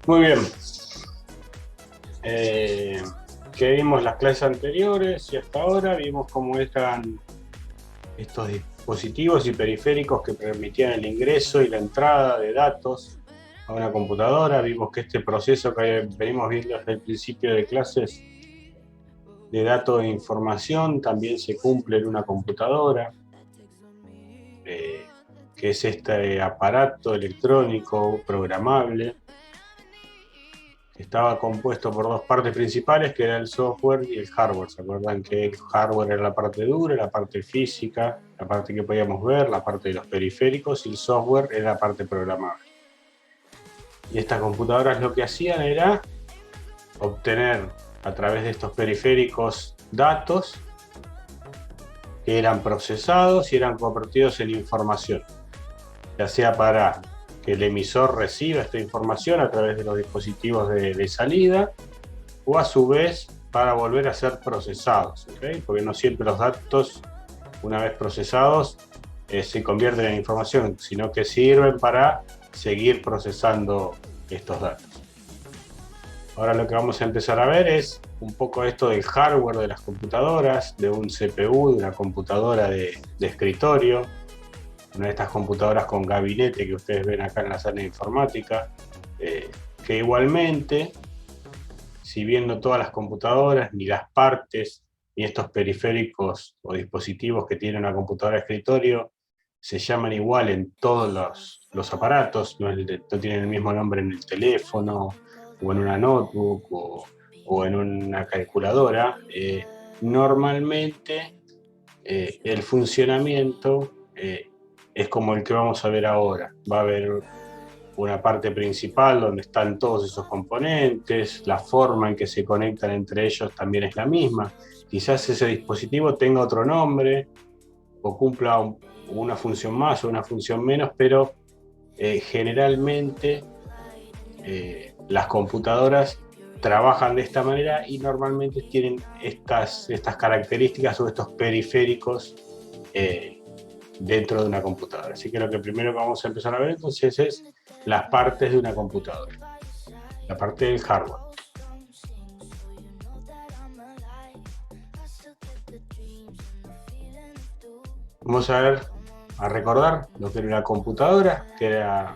Muy bien. Que vimos las clases anteriores y hasta ahora vimos cómo eran estos dispositivos y periféricos que permitían el ingreso y la entrada de datos a una computadora. Vimos que este proceso que venimos viendo desde el principio de clases de datos e información también se cumple en una computadora, que es este aparato electrónico programable que estaba compuesto por dos partes principales, que era el software y el hardware. ¿Se acuerdan que el hardware era la parte dura, la parte física, la parte que podíamos ver, la parte de los periféricos, y el software era la parte programable? Y estas computadoras lo que hacían era obtener a través de estos periféricos datos que eran procesados y eran convertidos en información, ya sea para que el emisor reciba esta información a través de los dispositivos de salida, o a su vez para volver a ser procesados, ¿okay? Porque no siempre los datos, una vez procesados, se convierten en información, sino que sirven para seguir procesando estos datos. Ahora lo que vamos a empezar a ver es un poco esto del hardware de las computadoras, de un CPU, de una computadora de escritorio, una de estas computadoras con gabinete que ustedes ven acá en la sala de informática, que igualmente, si bien no todas las computadoras, ni las partes, ni estos periféricos o dispositivos que tiene una computadora de escritorio, se llaman igual en todos los aparatos, no tienen el mismo nombre en el teléfono, o en una notebook, o en una calculadora. Normalmente el funcionamiento es como el que vamos a ver ahora. Va a haber una parte principal donde están todos esos componentes, la forma en que se conectan entre ellos también es la misma. Quizás ese dispositivo tenga otro nombre o cumpla una función más o una función menos, pero generalmente las computadoras trabajan de esta manera y normalmente tienen estas características o estos periféricos dentro de una computadora. Así que lo que primero que vamos a empezar a ver entonces es las partes de una computadora, la parte del hardware. Vamos a recordar lo que era una computadora, que era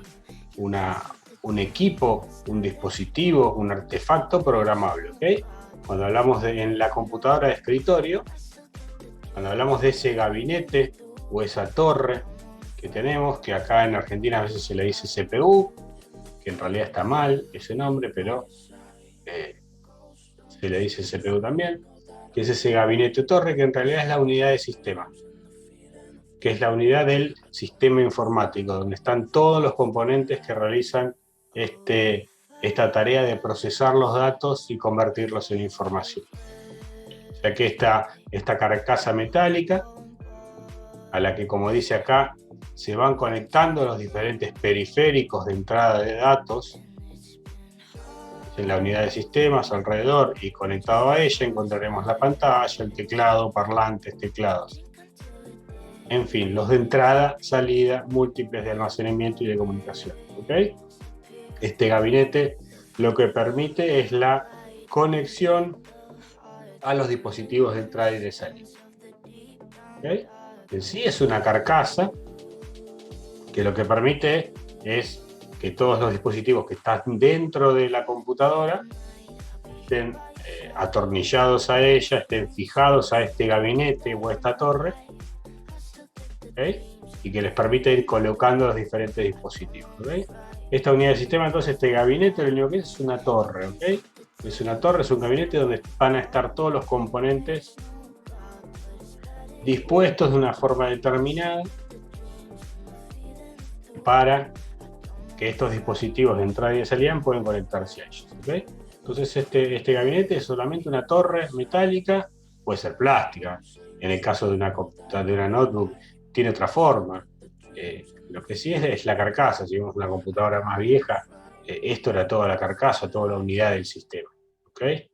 un equipo, un dispositivo, un artefacto programable, ¿okay? Cuando hablamos en la computadora de escritorio, cuando hablamos de ese gabinete o esa torre que tenemos, que acá en Argentina a veces se le dice CPU, que en realidad está mal ese nombre, pero se le dice CPU también, que es ese gabinete o torre que en realidad es la unidad de sistema, que es la unidad del sistema informático, donde están todos los componentes que realizan esta tarea de procesar los datos y convertirlos en información. O sea que esta carcasa metálica, a la que, como dice acá, se van conectando los diferentes periféricos de entrada de datos en la unidad de sistemas alrededor, y conectado a ella encontraremos la pantalla, el teclado, parlantes, teclados. En fin, los de entrada, salida, múltiples de almacenamiento y de comunicación. ¿Okay? Este gabinete lo que permite es la conexión a los dispositivos de entrada y de salida. ¿Okay? En sí es una carcasa que lo que permite es que todos los dispositivos que están dentro de la computadora estén atornillados a ella, estén fijados a este gabinete o a esta torre, ¿okay? Y que les permite ir colocando los diferentes dispositivos. ¿Okay? Esta unidad de sistema, entonces, este gabinete, lo único que es una torre. ¿Okay? Es una torre, es un gabinete donde van a estar todos los componentes dispuestos de una forma determinada para que estos dispositivos de entrada y de salida pueden conectarse a ellos. ¿Okay? Entonces este gabinete es solamente una torre metálica, puede ser plástica, en el caso de una notebook tiene otra forma. Lo que sí es la carcasa. Si vemos una computadora más vieja, esto era toda la carcasa, toda la unidad del sistema. ¿Okay?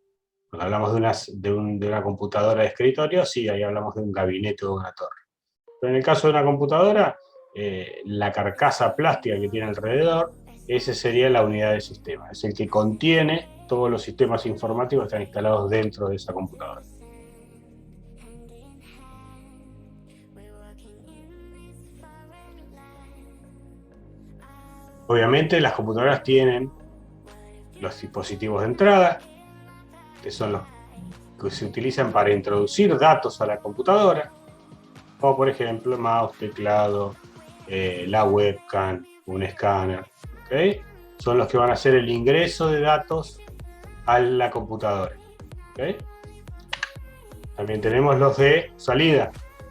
Cuando hablamos de una computadora de escritorio, sí, ahí hablamos de un gabinete o de una torre. Pero en el caso de una computadora, la carcasa plástica que tiene alrededor esa sería la unidad de sistema. Es el que contiene todos los sistemas informáticos que están instalados dentro de esa computadora. Obviamente las computadoras tienen los dispositivos de entrada, que son los que se utilizan para introducir datos a la computadora, como por ejemplo mouse, teclado, la webcam, un escáner, ¿okay? Son los que van a hacer el ingreso de datos a la computadora, ¿okay? También tenemos los de salida,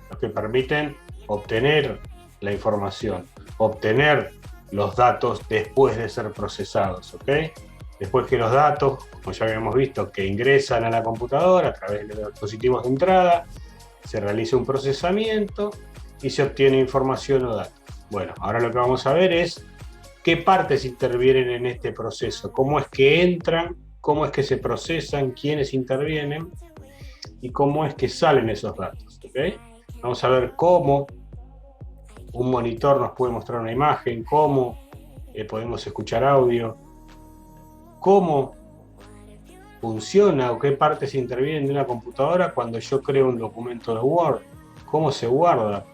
los que permiten obtener la información, obtener los datos después de ser procesados, ¿ok? Después que los datos, como ya habíamos visto, que ingresan a la computadora a través de los dispositivos de entrada, se realiza un procesamiento y se obtiene información o datos. Bueno, ahora lo que vamos a ver es qué partes intervienen en este proceso, cómo es que entran, cómo es que se procesan, quiénes intervienen y cómo es que salen esos datos, ¿ok? Vamos a ver cómo un monitor nos puede mostrar una imagen, cómo podemos escuchar audio, cómo funciona o qué partes intervienen de una computadora cuando yo creo un documento de Word, cómo se guarda,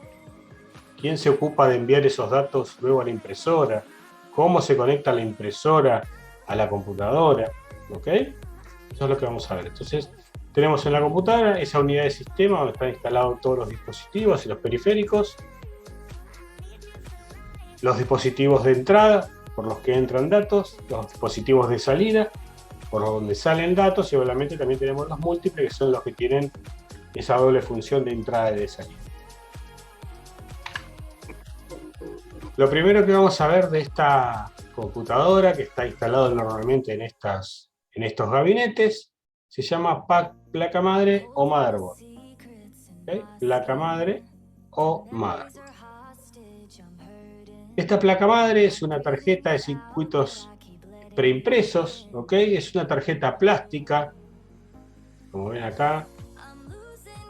quién se ocupa de enviar esos datos luego a la impresora, cómo se conecta la impresora a la computadora, ¿ok? Eso es lo que vamos a ver. Entonces, tenemos en la computadora esa unidad de sistema donde están instalados todos los dispositivos y los periféricos, los dispositivos de entrada, por los que entran datos, los dispositivos de salida, por donde salen datos, y obviamente también tenemos los múltiples, que son los que tienen esa doble función de entrada y de salida. Lo primero que vamos a ver de esta computadora, que está instalada normalmente en estos gabinetes, se llama placa madre o motherboard. ¿Okay? Placa madre o motherboard. Esta placa madre es una tarjeta de circuitos preimpresos, ¿ok? Es una tarjeta plástica, como ven acá,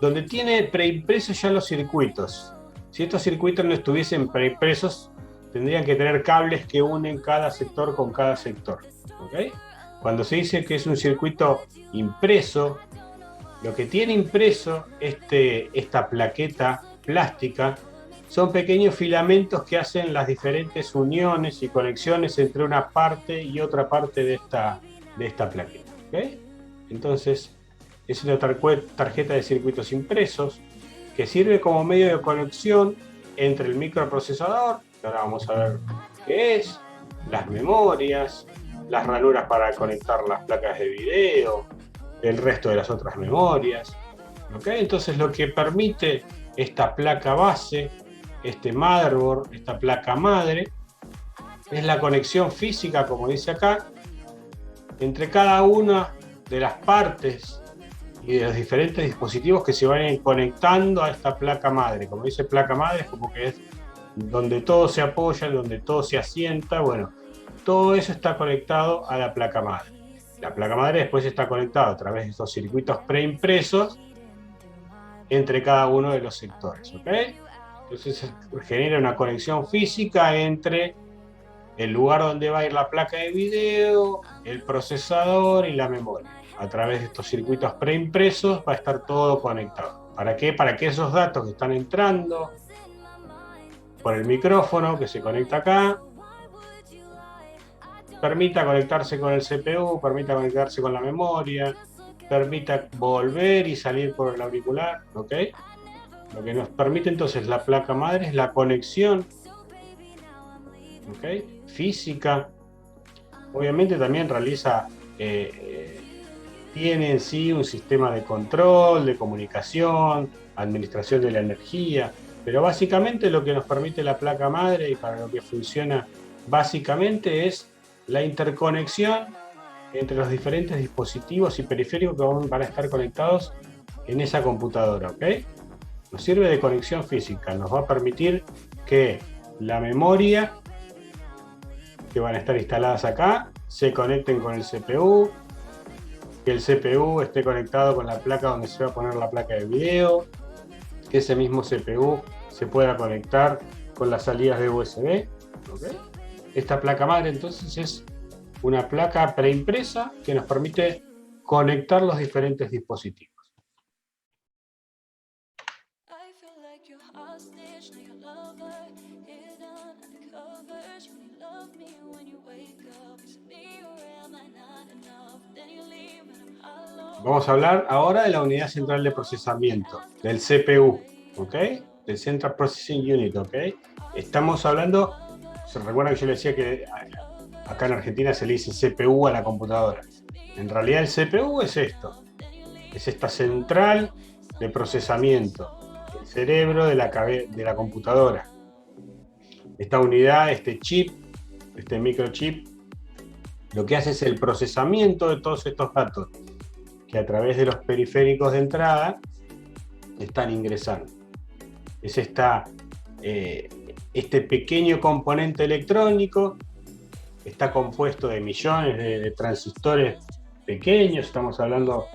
donde tiene preimpresos ya los circuitos. Si estos circuitos no estuviesen preimpresos, tendrían que tener cables que unen cada sector con cada sector, ¿ok? Cuando se dice que es un circuito impreso, lo que tiene impreso esta plaqueta plástica son pequeños filamentos que hacen las diferentes uniones y conexiones entre una parte y otra parte de esta plaqueta, ¿okay? Entonces, es una tarjeta de circuitos impresos que sirve como medio de conexión entre el microprocesador, que ahora vamos a ver qué es, las memorias, las ranuras para conectar las placas de video, el resto de las otras memorias, ¿okay? Entonces, lo que permite esta placa base, este motherboard, esta placa madre, es la conexión física, como dice acá, entre cada una de las partes y de los diferentes dispositivos que se vayan conectando a esta placa madre. Como dice placa madre, es como que es donde todo se apoya, donde todo se asienta. Bueno, todo eso está conectado a la placa madre. La placa madre después está conectada a través de estos circuitos preimpresos entre cada uno de los sectores, ¿ok? Entonces genera una conexión física entre el lugar donde va a ir la placa de video, el procesador y la memoria. A través de estos circuitos preimpresos va a estar todo conectado. ¿Para qué? Para que esos datos que están entrando por el micrófono que se conecta acá, permita conectarse con el CPU, permita conectarse con la memoria, permita volver y salir por el auricular, ¿ok? Lo que nos permite entonces la placa madre es la conexión, ¿okay? Física. Obviamente también realiza, tiene en sí un sistema de control, de comunicación, administración de la energía, pero básicamente lo que nos permite la placa madre y para lo que funciona básicamente es la interconexión entre los diferentes dispositivos y periféricos que van a estar conectados en esa computadora, ¿ok? Nos sirve de conexión física, nos va a permitir que la memoria que van a estar instaladas acá se conecten con el CPU, que el CPU esté conectado con la placa donde se va a poner la placa de video, que ese mismo CPU se pueda conectar con las salidas de USB, ¿okay? Esta placa madre entonces es una placa preimpresa que nos permite conectar los diferentes dispositivos. Vamos a hablar ahora de la unidad central de procesamiento, del CPU, ¿ok? Del Central Processing Unit, ¿ok? Estamos hablando, se recuerda que yo le decía que acá en Argentina se le dice CPU a la computadora. En realidad el CPU es esto, es esta central de procesamiento, el cerebro de la computadora. Esta unidad, este chip, este microchip, lo que hace es el procesamiento de todos estos datos que a través de los periféricos de entrada están ingresando. Es este pequeño componente electrónico, está compuesto de millones de transistores pequeños, estamos hablando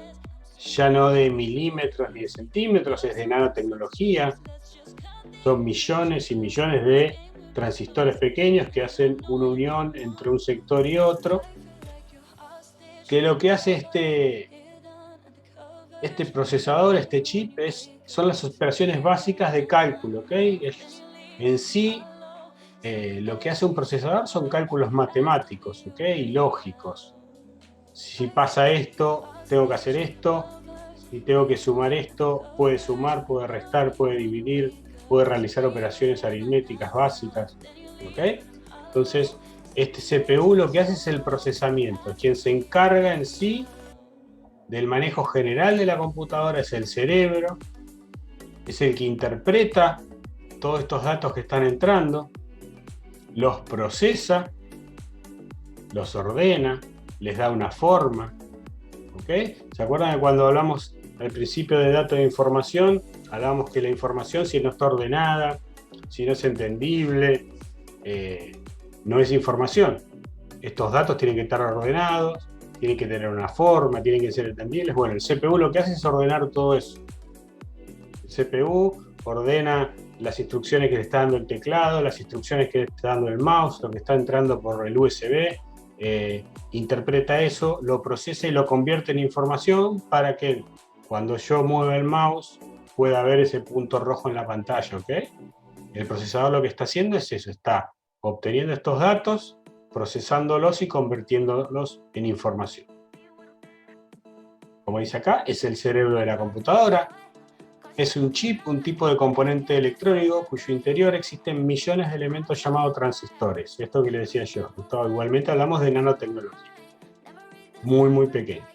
ya no de milímetros ni de centímetros, es de nanotecnología, son millones y millones de transistores pequeños que hacen una unión entre un sector y otro, que lo que hace este procesador, este chip, son las operaciones básicas de cálculo, ¿ok? En sí, lo que hace un procesador son cálculos matemáticos, ¿ok? Y lógicos. Si pasa esto, tengo que hacer esto. Si tengo que sumar esto, puede sumar, puede restar, puede dividir, puede realizar operaciones aritméticas básicas, ¿ok? Entonces, este CPU lo que hace es el procesamiento. Quien se encarga en sí del manejo general de la computadora es el cerebro, es el que interpreta todos estos datos que están entrando, los procesa, los ordena, les da una forma, ¿ok? ¿Se acuerdan de cuando hablamos al principio de datos de información? Hablábamos que la información, si no está ordenada, si no es entendible, no es información. Estos datos tienen que estar ordenados, tienen que tener una forma, tienen que ser entendibles. Bueno, el CPU lo que hace es ordenar todo eso. El CPU ordena las instrucciones que le está dando el teclado, las instrucciones que le está dando el mouse, lo que está entrando por el USB, interpreta eso, lo procesa y lo convierte en información para que cuando yo mueva el mouse pueda ver ese punto rojo en la pantalla, ¿ok? El procesador lo que está haciendo es eso, está obteniendo estos datos, procesándolos y convirtiéndolos en información. Como dice acá, es el cerebro de la computadora. Es un chip, un tipo de componente electrónico cuyo interior existen millones de elementos llamados transistores. Esto que le decía yo, Gustavo, igualmente hablamos de nanotecnología. Muy, muy pequeño.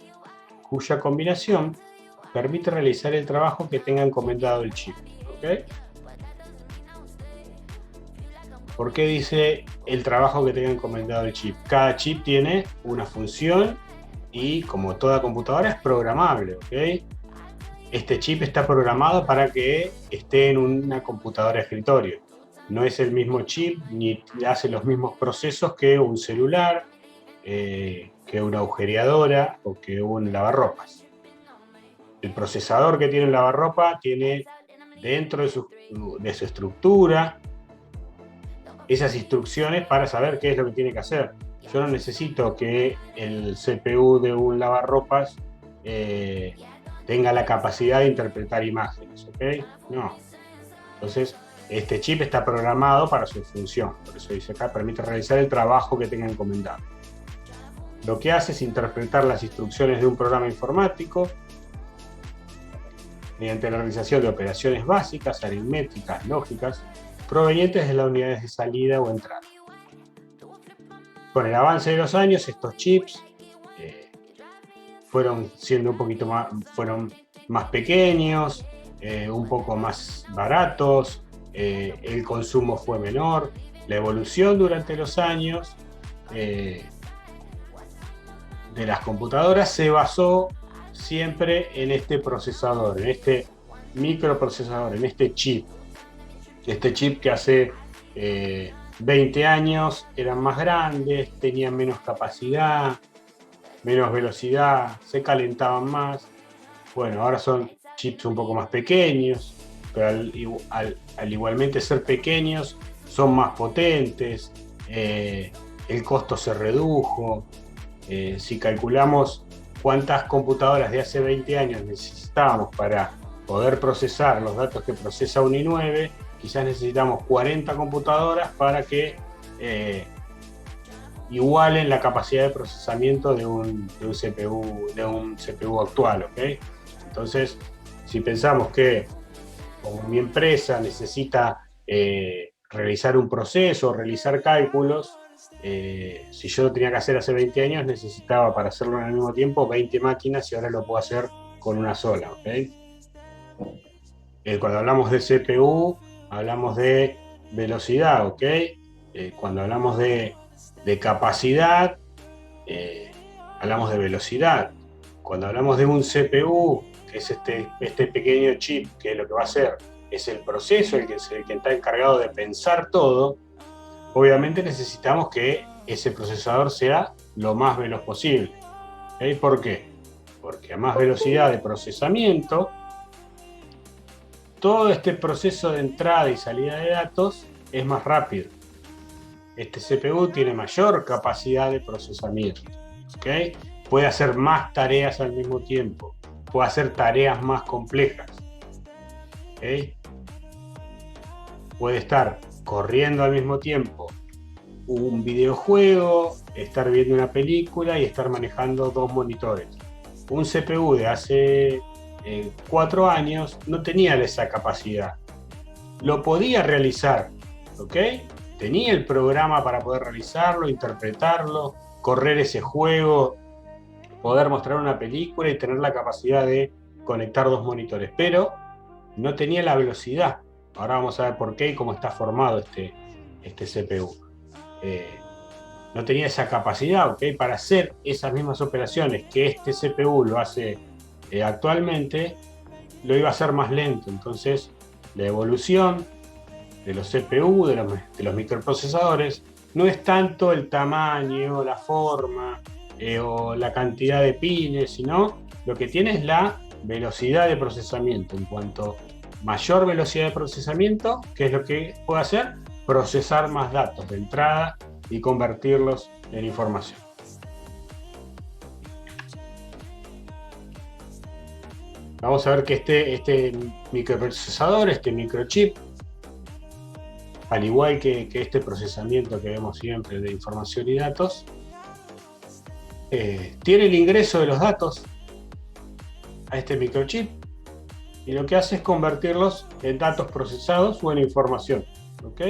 Cuya combinación permite realizar el trabajo que tenga encomendado el chip, ¿ok? ¿Por qué dice el trabajo que tenga encomendado el chip? Cada chip tiene una función y, como toda computadora, es programable, ¿ok? Este chip está programado para que esté en una computadora de escritorio. No es el mismo chip ni hace los mismos procesos que un celular, que una agujereadora o que un lavarropas. El procesador que tiene el lavarropa tiene dentro de su estructura esas instrucciones para saber qué es lo que tiene que hacer. Yo no necesito que el CPU de un lavarropas tenga la capacidad de interpretar imágenes, ¿ok? No. Entonces, este chip está programado para su función. Por eso dice acá, permite realizar el trabajo que tenga encomendado. Lo que hace es interpretar las instrucciones de un programa informático mediante la realización de operaciones básicas, aritméticas, lógicas, provenientes de las unidades de salida o entrada. Con el avance de los años, estos chips fueron siendo un poquito más, fueron más pequeños, un poco más baratos, el consumo fue menor. La evolución durante los años de las computadoras se basó siempre en este procesador, en este microprocesador, en este chip. Este chip que hace 20 años eran más grandes, tenían menos capacidad, menos velocidad, se calentaban más. Bueno, ahora son chips un poco más pequeños, pero al igualmente ser pequeños, son más potentes, el costo se redujo. Si calculamos cuántas computadoras de hace 20 años necesitábamos para poder procesar los datos que procesa un i9, quizás necesitamos 40 computadoras para que igualen la capacidad de procesamiento de un CPU actual, ¿ok? Entonces, si pensamos que como mi empresa necesita realizar un proceso, realizar cálculos, si yo lo tenía que hacer hace 20 años, necesitaba para hacerlo al mismo tiempo 20 máquinas y ahora lo puedo hacer con una sola, ¿ok? Cuando hablamos de CPU, hablamos de velocidad, ¿ok? Cuando hablamos de capacidad, hablamos de velocidad. Cuando hablamos de un CPU, que es este pequeño chip, que lo que va a hacer es el proceso, el que está encargado de pensar todo, obviamente necesitamos que ese procesador sea lo más veloz posible. ¿Okay? ¿Por qué? Porque a más velocidad de procesamiento, todo este proceso de entrada y salida de datos es más rápido. Este CPU tiene mayor capacidad de procesamiento, ¿okay? Puede hacer más tareas al mismo tiempo, puede hacer tareas más complejas, ¿okay? Puede estar corriendo al mismo tiempo un videojuego, estar viendo una película y estar manejando dos monitores. Un CPU de hace 4 años no tenía esa capacidad. Lo podía realizar, ¿ok? Tenía el programa para poder realizarlo, interpretarlo, correr ese juego, poder mostrar una película y tener la capacidad de conectar dos monitores, pero no tenía la velocidad. Ahora vamos a ver por qué y cómo está formado este CPU. No tenía esa capacidad, ¿ok? Para hacer esas mismas operaciones que este CPU lo hace actualmente, lo iba a hacer más lento. Entonces, la evolución de los CPU, de los microprocesadores, no es tanto el tamaño, la forma o la cantidad de pines, sino lo que tiene es la velocidad de procesamiento. En cuanto mayor velocidad de procesamiento, ¿qué es lo que puede hacer? Procesar más datos de entrada y convertirlos en información. Vamos a ver que este microprocesador, este microchip, al igual que este procesamiento que vemos siempre de información y datos, tiene el ingreso de los datos a este microchip y lo que hace es convertirlos en datos procesados o en información, ¿ok?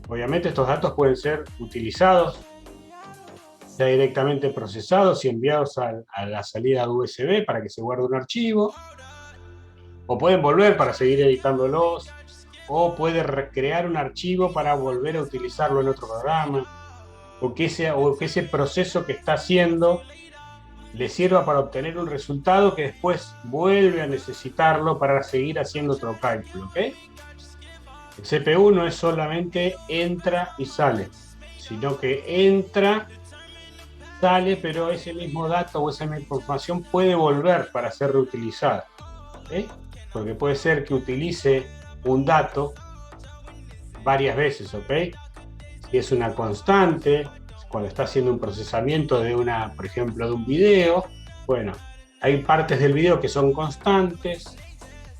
Obviamente estos datos pueden ser utilizados, ya directamente procesados y enviados a la salida USB para que se guarde un archivo, o pueden volver para seguir editándolos, o puede recrear un archivo para volver a utilizarlo en otro programa, o que ese proceso que está haciendo le sirva para obtener un resultado que después vuelve a necesitarlo para seguir haciendo otro cálculo, ¿ok? El CPU no es solamente entra y sale, sino que entra, sale, pero ese mismo dato o esa misma información puede volver para ser reutilizada, ¿ok? Porque puede ser que utilice un dato varias veces, ¿ok? Si es una constante, cuando está haciendo un procesamiento de por ejemplo, de un video, bueno, hay partes del video que son constantes,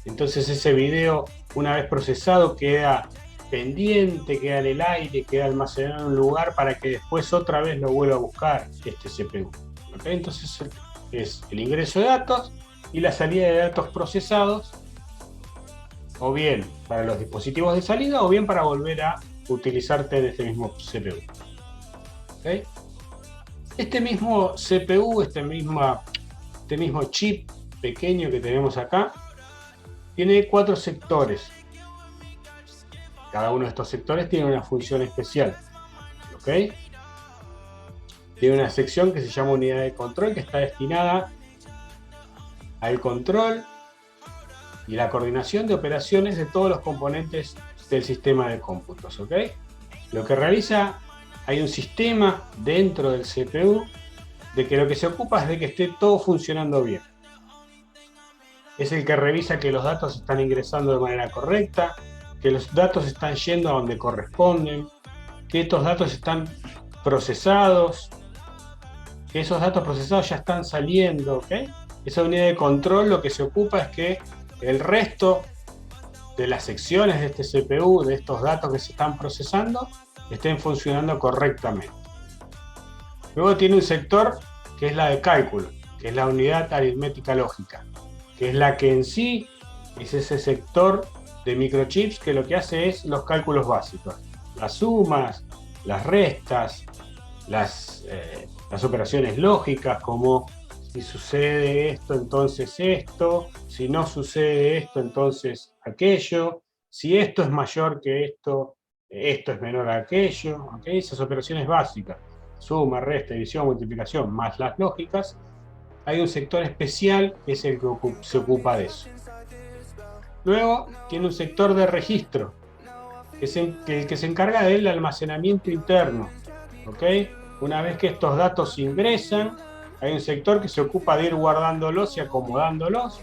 entonces ese video, una vez procesado, queda pendiente, queda en el aire, queda almacenado en un lugar para que después otra vez lo vuelva a buscar este CPU, ¿okay? Entonces es el ingreso de datos y la salida de datos procesados, o bien para los dispositivos de salida o bien para volver a utilizarte en este mismo CPU. ¿Okay? Este mismo CPU, este mismo chip pequeño que tenemos acá, tiene 4 sectores. Cada uno de estos sectores tiene una función especial, ¿ok? Tiene una sección que se llama unidad de control, que está destinada al control y la coordinación de operaciones de todos los componentes del sistema de cómputos, ¿ok? Lo que realiza, hay un sistema dentro del CPU de que lo que se ocupa es de que esté todo funcionando bien. Es el que revisa que los datos están ingresando de manera correcta, que los datos están yendo a donde corresponden, que estos datos están procesados, que esos datos procesados ya están saliendo, ¿ok? Esa unidad de control lo que se ocupa es que el resto de las secciones de este CPU, de estos datos que se están procesando, estén funcionando correctamente. Luego tiene un sector que es la de cálculo, que es la unidad aritmética lógica, que es la que en sí es ese sector de microchips que lo que hace es los cálculos básicos, las sumas, las restas, las operaciones lógicas, como si sucede esto, entonces esto, si no sucede esto, entonces aquello, si esto es mayor que esto, esto es menor a aquello, ¿okay? Esas operaciones básicas, suma, resta, división, multiplicación, más las lógicas. Hay un sector especial que es el que se ocupa de eso. Luego tiene un sector de registro, que es el que se encarga del almacenamiento interno, ¿ok? Una vez que estos datos ingresan, hay un sector que se ocupa de ir guardándolos y acomodándolos.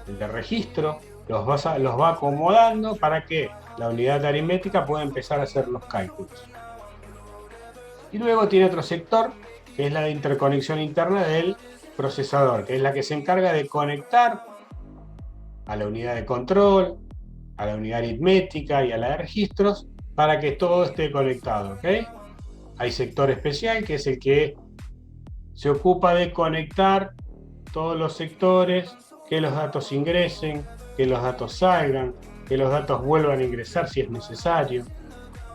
El de registro los va acomodando para que la unidad aritmética pueda empezar a hacer los cálculos. Y luego tiene otro sector, que es la de interconexión interna del procesador, que es la que se encarga de conectar a la unidad de control, a la unidad aritmética y a la de registros, para que todo esté conectado, ¿ok? Hay sector especial, que es el que se ocupa de conectar todos los sectores, que los datos ingresen, que los datos salgan, que los datos vuelvan a ingresar si es necesario,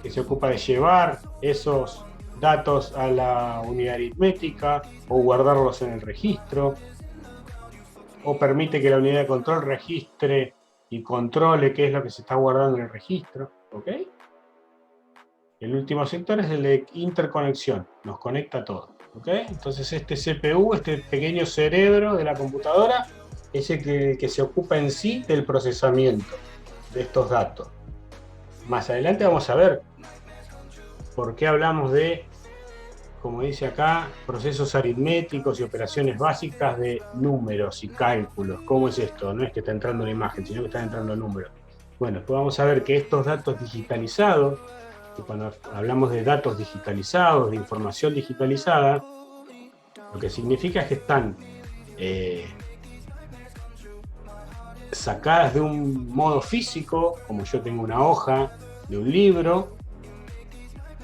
que se ocupa de llevar esos datos a la unidad aritmética o guardarlos en el registro, o permite que la unidad de control registre y controle qué es lo que se está guardando en el registro, ¿ok? El último sector es el de interconexión, nos conecta todo, ¿ok? Entonces este CPU, este pequeño cerebro de la computadora, es el que se ocupa en sí del procesamiento de estos datos. Más adelante vamos a ver por qué hablamos de, como dice acá, procesos aritméticos y operaciones básicas de números y cálculos. ¿Cómo es esto? No es que está entrando una imagen, sino que están entrando números. Bueno, después vamos a ver que estos datos digitalizados, que cuando hablamos de datos digitalizados, de información digitalizada, lo que significa es que están sacadas de un modo físico, como yo tengo una hoja de un libro.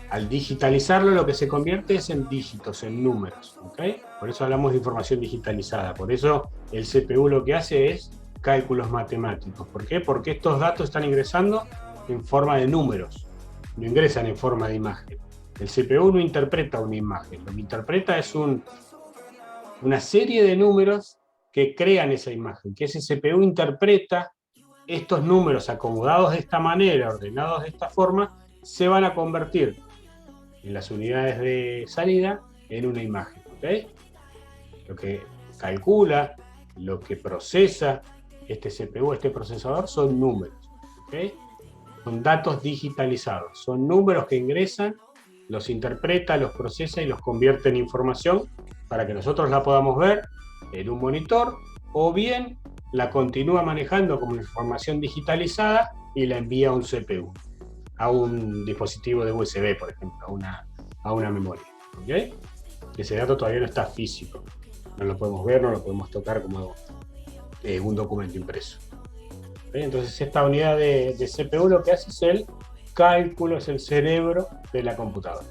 Al digitalizarlo, lo que se convierte es en dígitos, en números, ¿ok? Por eso hablamos de información digitalizada. Por eso el CPU lo que hace es cálculos matemáticos. ¿Por qué? Porque estos datos están ingresando en forma de números, no ingresan en forma de imagen. El CPU no interpreta una imagen, lo que interpreta es una serie de números que crean esa imagen, que ese CPU interpreta estos números acomodados de esta manera, ordenados de esta forma, se van a convertir en las unidades de salida en una imagen, ¿ok? Lo que calcula, lo que procesa este CPU, este procesador, son números, ¿ok? Son datos digitalizados, son números que ingresan, los interpreta, los procesa y los convierte en información para que nosotros la podamos ver en un monitor, o bien la continúa manejando como información digitalizada y la envía a un CPU, a un dispositivo de USB, por ejemplo, a una memoria, ¿okay? Ese dato todavía no está físico, no lo podemos ver, no lo podemos tocar como un documento impreso. ¿Okay? Entonces esta unidad de CPU lo que hace es el cálculo, es el cerebro de la computadora.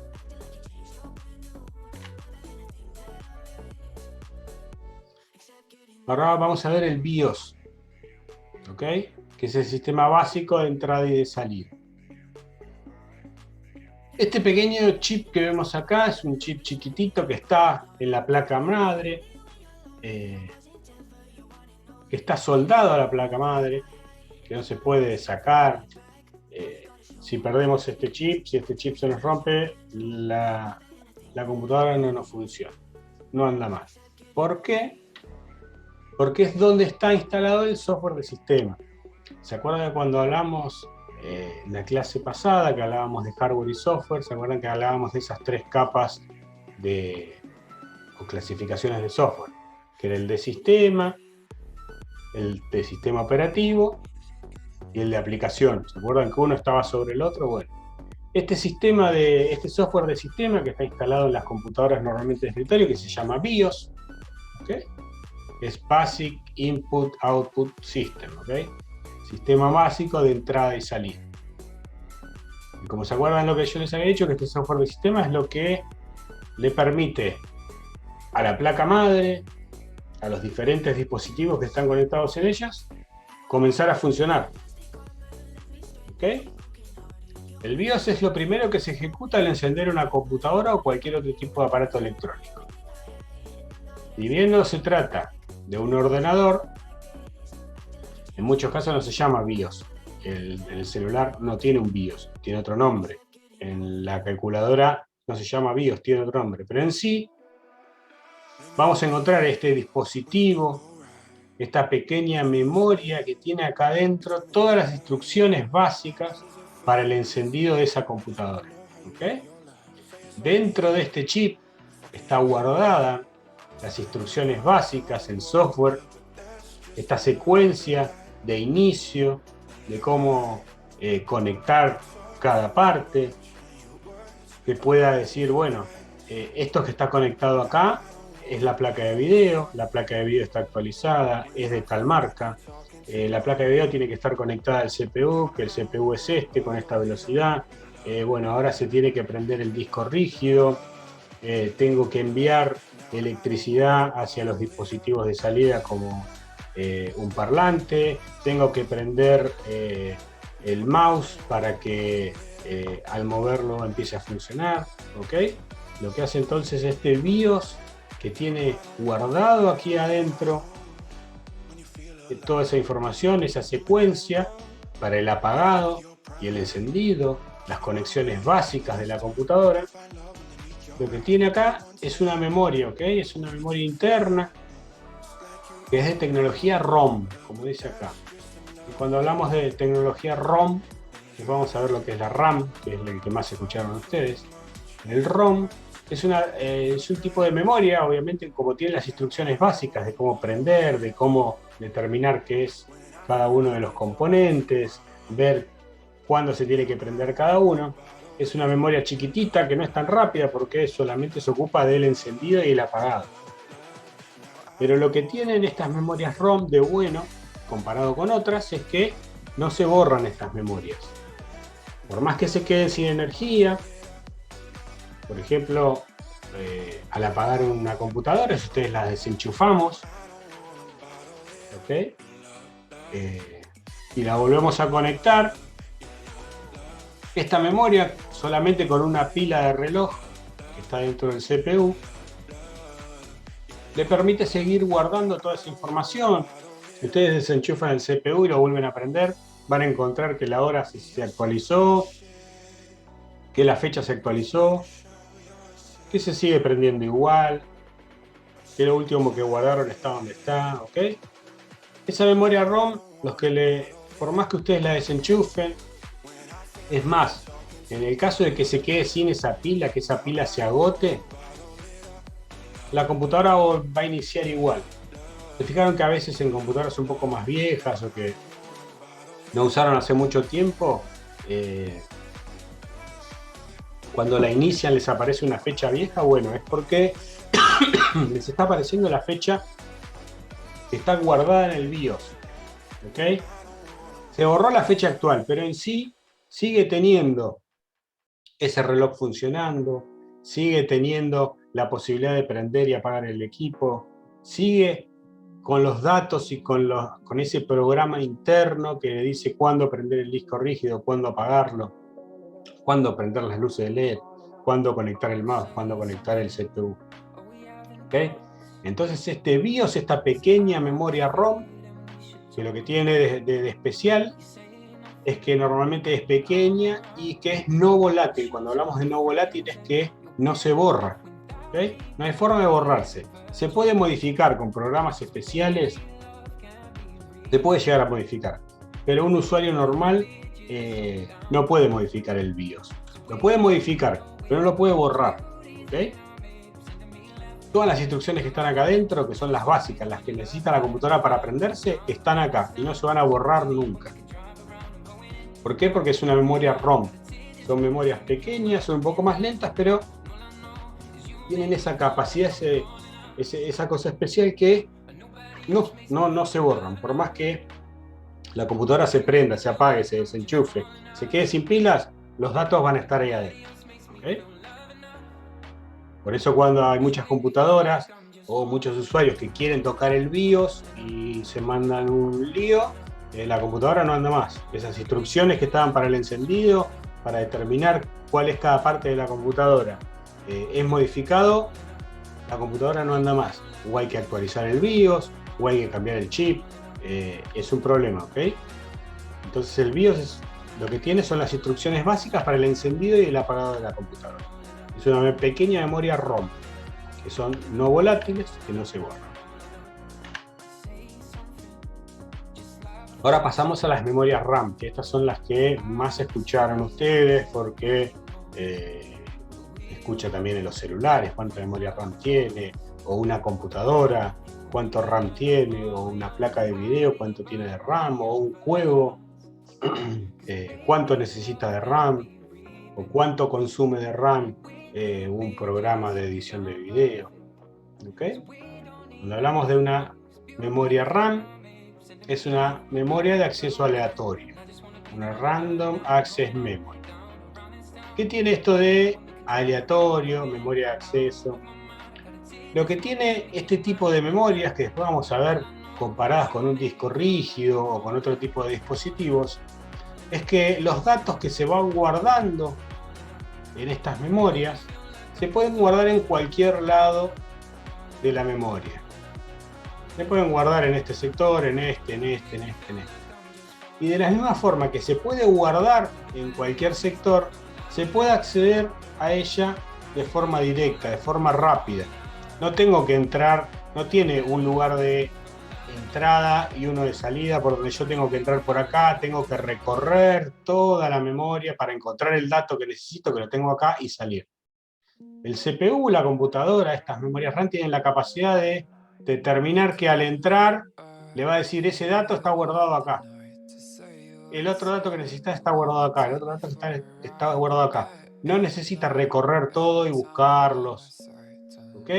Ahora vamos a ver el BIOS, ¿ok? Que es el sistema básico de entrada y de salida. Este pequeño chip que vemos acá es un chip chiquitito que está en la placa madre, que está soldado a la placa madre, que no se puede sacar. Si perdemos este chip, si este chip se nos rompe, la computadora no nos funciona, no anda más. ¿Por qué? Porque es donde está instalado el software del sistema. ¿Se acuerdan de cuando hablamos en la clase pasada, que hablábamos de hardware y software? ¿Se acuerdan que hablábamos de esas tres capas o clasificaciones de software? Que era el de sistema, el de sistema operativo y el de aplicación. ¿Se acuerdan que uno estaba sobre el otro? Bueno, este software de sistema que está instalado en las computadoras normalmente de escritorio, que se llama BIOS, ¿okay? Es Basic Input Output System, ¿okay? Sistema básico de entrada y salida. Y como se acuerdan lo que yo les había dicho, que este software de sistema es lo que le permite a la placa madre, a los diferentes dispositivos que están conectados en ellas, comenzar a funcionar. ¿Okay? El BIOS es lo primero que se ejecuta al encender una computadora o cualquier otro tipo de aparato electrónico. Y bien no se trata de un ordenador, en muchos casos no se llama BIOS. El celular no tiene un BIOS, tiene otro nombre. En la calculadora no se llama BIOS, tiene otro nombre. Pero en sí, vamos a encontrar este dispositivo, esta pequeña memoria que tiene acá adentro todas las instrucciones básicas para el encendido de esa computadora. ¿Okay? Dentro de este chip está guardada las instrucciones básicas, el software, esta secuencia de inicio, de cómo conectar cada parte, que pueda decir, bueno, esto que está conectado acá es la placa de video está actualizada, es de tal marca, la placa de video tiene que estar conectada al CPU, que el CPU es con esta velocidad, bueno, ahora se tiene que prender el disco rígido, tengo que enviar electricidad hacia los dispositivos de salida como un parlante, tengo que prender el mouse para que al moverlo empiece a funcionar, ¿ok? Lo que hace entonces este BIOS que tiene guardado aquí adentro toda esa información, esa secuencia para el apagado y el encendido, las conexiones básicas de la computadora. Lo que tiene acá es una memoria, ¿ok? Es una memoria interna que es de tecnología ROM, como dice acá. Y cuando hablamos de tecnología ROM, pues vamos a ver lo que es la RAM, que es el que más escucharon ustedes. El ROM es un tipo de memoria, obviamente, como tiene las instrucciones básicas de cómo prender, de cómo determinar qué es cada uno de los componentes, ver cuándo se tiene que prender cada uno. Es una memoria chiquitita que no es tan rápida porque solamente se ocupa del encendido y el apagado. Pero lo que tienen estas memorias ROM de bueno, comparado con otras, es que no se borran estas memorias. Por más que se queden sin energía, por ejemplo, al apagar una computadora, si ustedes la desenchufamos, ¿okay? Y la volvemos a conectar, esta memoria, solamente con una pila de reloj que está dentro del CPU, le permite seguir guardando toda esa información. Si ustedes desenchufan el CPU y lo vuelven a prender, van a encontrar que la hora se actualizó, que la fecha se actualizó, que se sigue prendiendo igual, que lo último que guardaron está donde está, ¿ok? Esa memoria ROM, por más que ustedes la desenchufen, es más, en el caso de que se quede sin esa pila, que esa pila se agote, la computadora va a iniciar igual. Se fijaron que a veces en computadoras un poco más viejas o que no usaron hace mucho tiempo, cuando la inician les aparece una fecha vieja. Bueno, es porque les está apareciendo la fecha que está guardada en el BIOS, ¿ok? Se borró la fecha actual, pero en sí sigue teniendo ese reloj funcionando, sigue teniendo la posibilidad de prender y apagar el equipo, sigue con los datos y con ese programa interno que le dice cuándo prender el disco rígido, cuándo apagarlo, cuándo prender las luces de LED, cuándo conectar el mouse, cuándo conectar el CPU. ¿Okay? Entonces este BIOS, esta pequeña memoria ROM, que lo que tiene de especial es que normalmente es pequeña y que es no volátil. Cuando hablamos de no volátil es que no se borra. ¿Okay? No hay forma de borrarse. Se puede modificar con programas especiales, se puede llegar a modificar, pero un usuario normal no puede modificar el BIOS. Lo puede modificar, pero no lo puede borrar. ¿Okay? Todas las instrucciones que están acá adentro, que son las básicas, las que necesita la computadora para prenderse, están acá y no se van a borrar nunca. ¿Por qué? Porque es una memoria ROM. Son memorias pequeñas, son un poco más lentas, pero tienen esa capacidad, esa cosa especial que no se borran. Por más que la computadora se prenda, se apague, se desenchufe, se quede sin pilas, los datos van a estar ahí adentro. ¿Okay? Por eso cuando hay muchas computadoras o muchos usuarios que quieren tocar el BIOS y se mandan un lío, la computadora no anda más. Esas instrucciones que estaban para el encendido, para determinar cuál es cada parte de la computadora, es modificado, la computadora no anda más. O hay que actualizar el BIOS, o hay que cambiar el chip. Es un problema, ¿ok? Entonces el BIOS lo que tiene son las instrucciones básicas para el encendido y el apagado de la computadora. Es una pequeña memoria ROM, que son no volátiles, que no se borran. Ahora pasamos a las memorias RAM, que estas son las que más escucharon ustedes, porque escucha también en los celulares cuánta memoria RAM tiene, o una computadora, cuánto RAM tiene, o una placa de video, cuánto tiene de RAM, o un juego, cuánto necesita de RAM, o cuánto consume de RAM un programa de edición de video. ¿Okay? Cuando hablamos de una memoria RAM, es una memoria de acceso aleatorio, una Random Access Memory. ¿Qué tiene esto de aleatorio, memoria de acceso? Lo que tiene este tipo de memorias, que después vamos a ver comparadas con un disco rígido o con otro tipo de dispositivos, es que los datos que se van guardando en estas memorias se pueden guardar en cualquier lado de la memoria. Se pueden guardar en este sector, en este. Y de la misma forma que se puede guardar en cualquier sector, se puede acceder a ella de forma directa, de forma rápida. No tengo que entrar, no tiene un lugar de entrada y uno de salida por donde yo tengo que entrar por acá, tengo que recorrer toda la memoria para encontrar el dato que necesito, que lo tengo acá, y salir. El CPU, la computadora, estas memorias RAM tienen la capacidad de determinar que al entrar le va a decir ese dato está guardado acá. El otro dato que necesita está guardado acá, el otro dato que está guardado acá. No necesita recorrer todo y buscarlos. ¿Ok?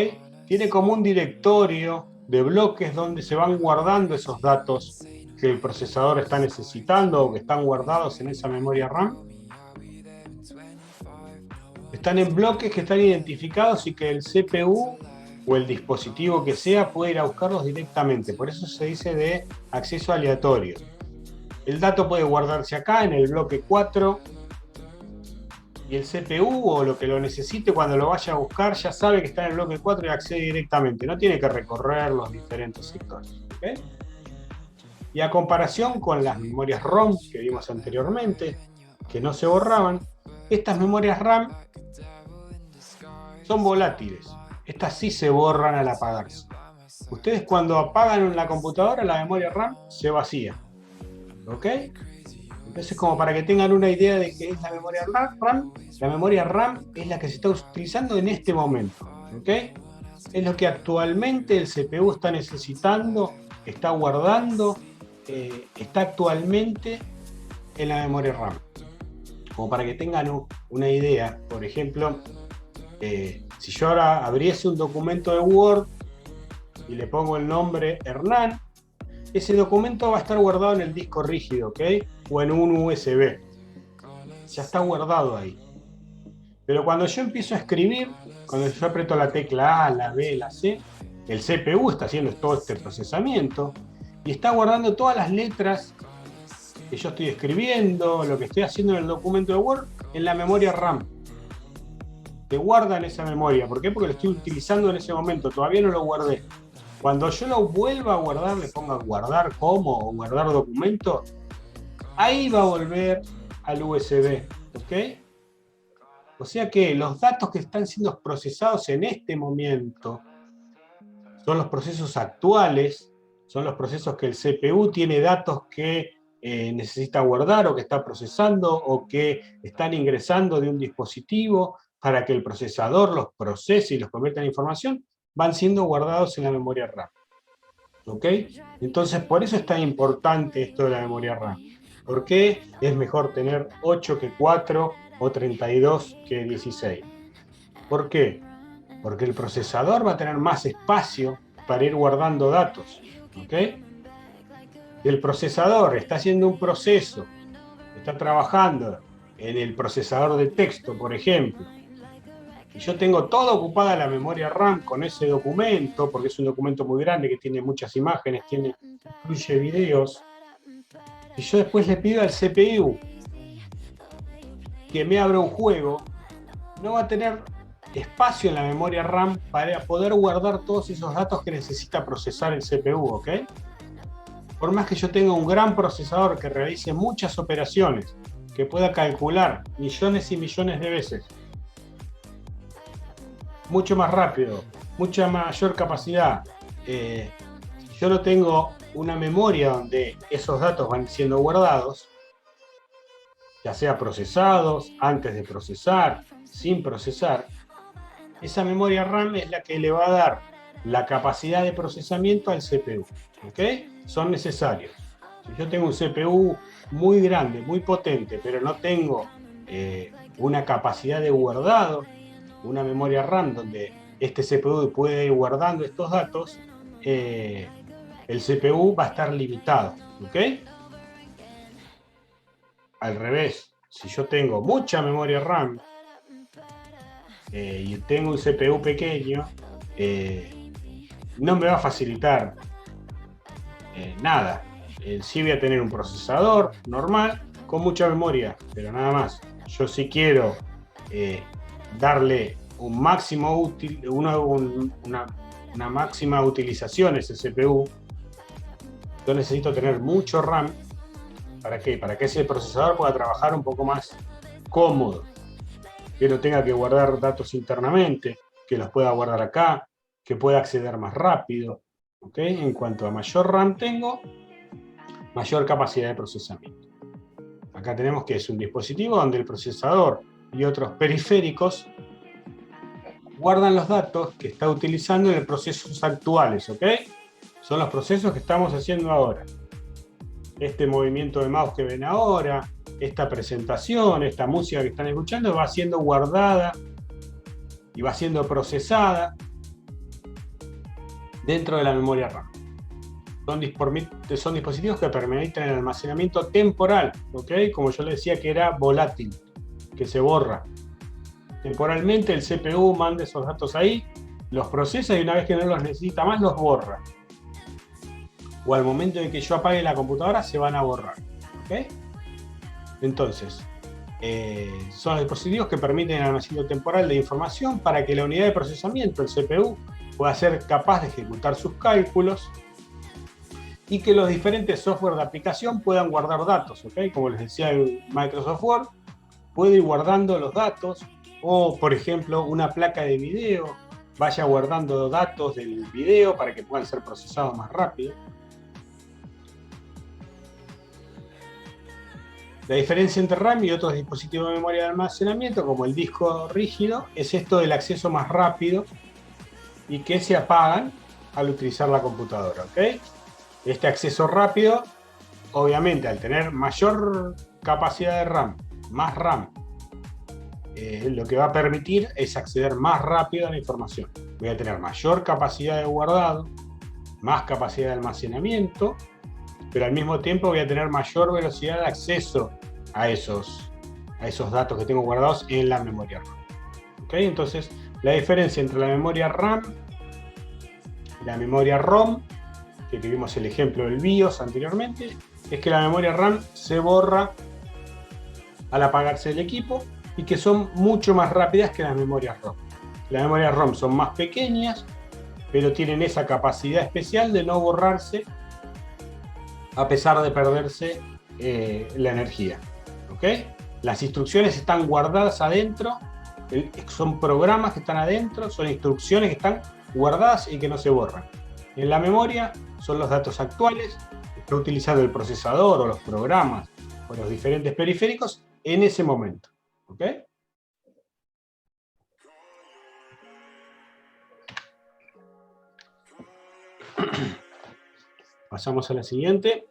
Tiene como un directorio de bloques donde se van guardando esos datos que el procesador está necesitando o que están guardados en esa memoria RAM. Están en bloques que están identificados y que el CPU o el dispositivo que sea puede ir a buscarlos directamente. Por eso se dice de acceso aleatorio. El dato puede guardarse acá en el bloque 4 y el CPU o lo que lo necesite cuando lo vaya a buscar ya sabe que está en el bloque 4 y accede directamente. No tiene que recorrer los diferentes sectores. ¿Okay? Y a comparación con las memorias ROM que vimos anteriormente, que no se borraban, estas memorias RAM son volátiles. Estas sí se borran al apagarse. Ustedes cuando apagan la computadora, la memoria RAM se vacía. ¿Ok? Entonces, como para que tengan una idea de qué es la memoria RAM, la memoria RAM es la que se está utilizando en este momento. ¿Ok? Es lo que actualmente el CPU está necesitando, está guardando, está actualmente en la memoria RAM. Como para que tengan una idea, por ejemplo, si yo ahora abriese un documento de Word y le pongo el nombre Hernán, ese documento va a estar guardado en el disco rígido, ¿ok? O en un USB. Ya está guardado ahí. Pero cuando yo empiezo a escribir, cuando yo aprieto la tecla A, la B, la C, el CPU está haciendo todo este procesamiento y está guardando todas las letras que yo estoy escribiendo, lo que estoy haciendo en el documento de Word, en la memoria RAM. Te guarda en esa memoria. ¿Por qué? Porque lo estoy utilizando en ese momento. Todavía no lo guardé. Cuando yo lo vuelva a guardar, le ponga guardar como o guardar documento, ahí va a volver al USB. ¿Ok? O sea que los datos que están siendo procesados en este momento son los procesos actuales, son los procesos que el CPU tiene datos que necesita guardar o que está procesando o que están ingresando de un dispositivo para que el procesador los procese y los convierta en información, van siendo guardados en la memoria RAM. ¿Ok? Entonces, por eso es tan importante esto de la memoria RAM. ¿Por qué es mejor tener 8 que 4 o 32 que 16. ¿Por qué? Porque el procesador va a tener más espacio para ir guardando datos. ¿Ok? El procesador está haciendo un proceso, está trabajando en el procesador de texto, por ejemplo, y yo tengo toda ocupada la memoria RAM con ese documento, porque es un documento muy grande que tiene muchas imágenes, incluye videos, y yo después le pido al CPU que me abra un juego, no va a tener espacio en la memoria RAM para poder guardar todos esos datos que necesita procesar el CPU, ¿ok? Por más que yo tenga un gran procesador que realice muchas operaciones, que pueda calcular millones y millones de veces, mucho más rápido, mucha mayor capacidad, si yo no tengo una memoria donde esos datos van siendo guardados, ya sea procesados, antes de procesar, sin procesar, esa memoria RAM es la que le va a dar la capacidad de procesamiento al CPU. ¿Ok? Son necesarios. Si yo tengo un CPU muy grande, muy potente, pero no tengo una capacidad de guardado, una memoria RAM donde este CPU puede ir guardando estos datos, el CPU va a estar limitado. ¿Ok? Al revés, si yo tengo mucha memoria RAM y tengo un CPU pequeño, no me va a facilitar nada. Sí voy a tener un procesador normal con mucha memoria, pero nada más. Yo sí quiero darle un máximo útil, una máxima utilización a ese CPU. Yo necesito tener mucho RAM. ¿Para qué? Para que ese procesador pueda trabajar un poco más cómodo, que no tenga que guardar datos internamente, que los pueda guardar acá, que pueda acceder más rápido. ¿Ok? En cuanto a mayor RAM tengo, mayor capacidad de procesamiento. Acá tenemos que es un dispositivo donde el procesador y otros periféricos guardan los datos que está utilizando en los procesos actuales. ¿Ok? Son los procesos que estamos haciendo ahora. Este movimiento de mouse que ven ahora, esta presentación, esta música que están escuchando va siendo guardada y va siendo procesada dentro de la memoria RAM. Son dispositivos que permiten el almacenamiento temporal, ¿ok? Como yo le decía que era volátil, que se borra. Temporalmente el CPU manda esos datos ahí, los procesa y una vez que no los necesita más los borra. O al momento en que yo apague la computadora se van a borrar, ¿ok? Entonces, son dispositivos que permiten el almacenamiento temporal de información para que la unidad de procesamiento, el CPU, pueda ser capaz de ejecutar sus cálculos y que los diferentes software de aplicación puedan guardar datos, ¿ok? Como les decía, el Microsoft Word puede ir guardando los datos, o por ejemplo, una placa de video vaya guardando datos del video para que puedan ser procesados más rápido. La diferencia entre RAM y otros dispositivos de memoria de almacenamiento, como el disco rígido, es esto del acceso más rápido y que se apagan al utilizar la computadora, ¿ok? Este acceso rápido, obviamente, al tener mayor capacidad de RAM, más RAM, lo que va a permitir es acceder más rápido a la información. Voy a tener mayor capacidad de guardado, más capacidad de almacenamiento, pero al mismo tiempo voy a tener mayor velocidad de acceso a esos datos que tengo guardados en la memoria RAM. ¿Ok? Entonces, la diferencia entre la memoria RAM y la memoria ROM, que vimos el ejemplo del BIOS anteriormente, es que la memoria RAM se borra al apagarse el equipo y que son mucho más rápidas que las memorias ROM. Las memorias ROM son más pequeñas, pero tienen esa capacidad especial de no borrarse a pesar de perderse la energía. ¿Ok? Las instrucciones están guardadas adentro, son programas que están adentro, son instrucciones que están guardadas y que no se borran. En la memoria son los datos actuales que está utilizando el procesador o los programas o los diferentes periféricos en ese momento. ¿Ok? Pasamos a la siguiente.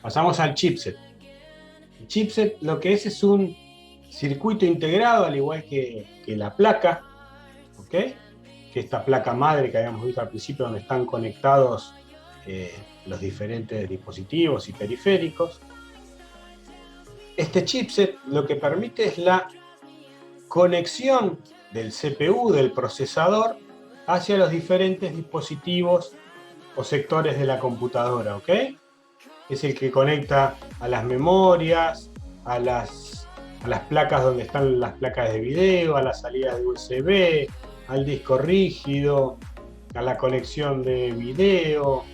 Pasamos al chipset. El chipset lo que es un circuito integrado, al igual que la placa, ¿ok? Que esta placa madre que habíamos visto al principio, donde están conectados los diferentes dispositivos y periféricos. Este chipset lo que permite es la conexión del CPU, del procesador, hacia los diferentes dispositivos o sectores de la computadora, ¿ok? Es el que conecta a las memorias, a las placas donde están las placas de video, a las salidas de USB, al disco rígido, a la conexión de video,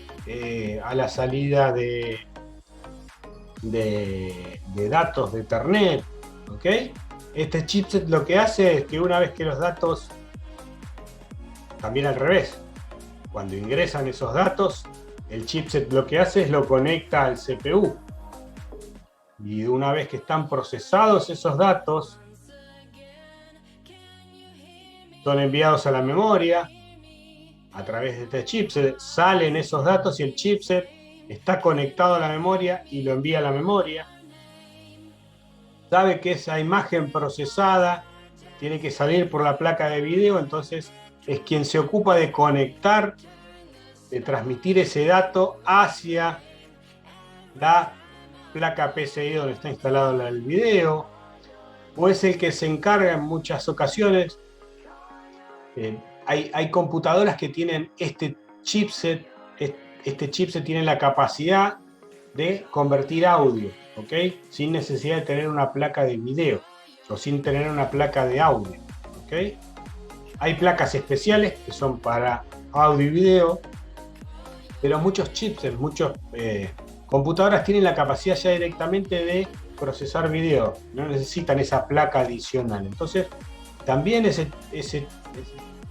a la salida de datos de Ethernet, ¿ok? Este chipset lo que hace es que una vez que los datos, también al revés, cuando ingresan esos datos, el chipset lo que hace es lo conecta al CPU. Y una vez que están procesados esos datos, son enviados a la memoria. A través de este chipset salen esos datos y el chipset está conectado a la memoria y lo envía a la memoria. Sabe que esa imagen procesada tiene que salir por la placa de video, entonces es quien se ocupa de conectar, de transmitir ese dato hacia la placa PCI donde está instalado el video, o es el que se encarga en muchas ocasiones. Hay computadoras que tienen este chipset tiene la capacidad de convertir audio, ¿ok? Sin necesidad de tener una placa de video o sin tener una placa de audio, ¿ok? Hay placas especiales que son para audio y video, pero muchos chipsets, muchas computadoras tienen la capacidad ya directamente de procesar video, no necesitan esa placa adicional. Entonces, también ese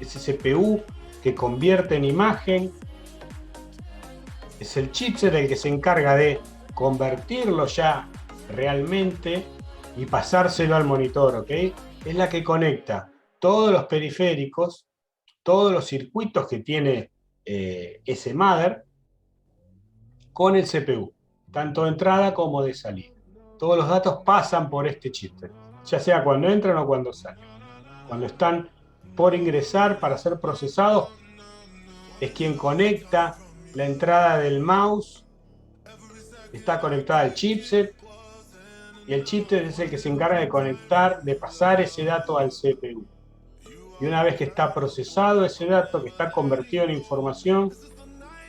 CPU que convierte en imagen es el chipset el que se encarga de convertirlo ya realmente y pasárselo al monitor, ¿ok? Es la que conecta todos los periféricos, todos los circuitos que tiene ese mother con el CPU, tanto de entrada como de salida. Todos los datos pasan por este chipset, ya sea cuando entran o cuando salen. Cuando están por ingresar para ser procesados, es quien conecta la entrada del mouse, está conectada al chipset, y el chipset es el que se encarga de conectar, de pasar ese dato al CPU. Y una vez que está procesado ese dato, que está convertido en información,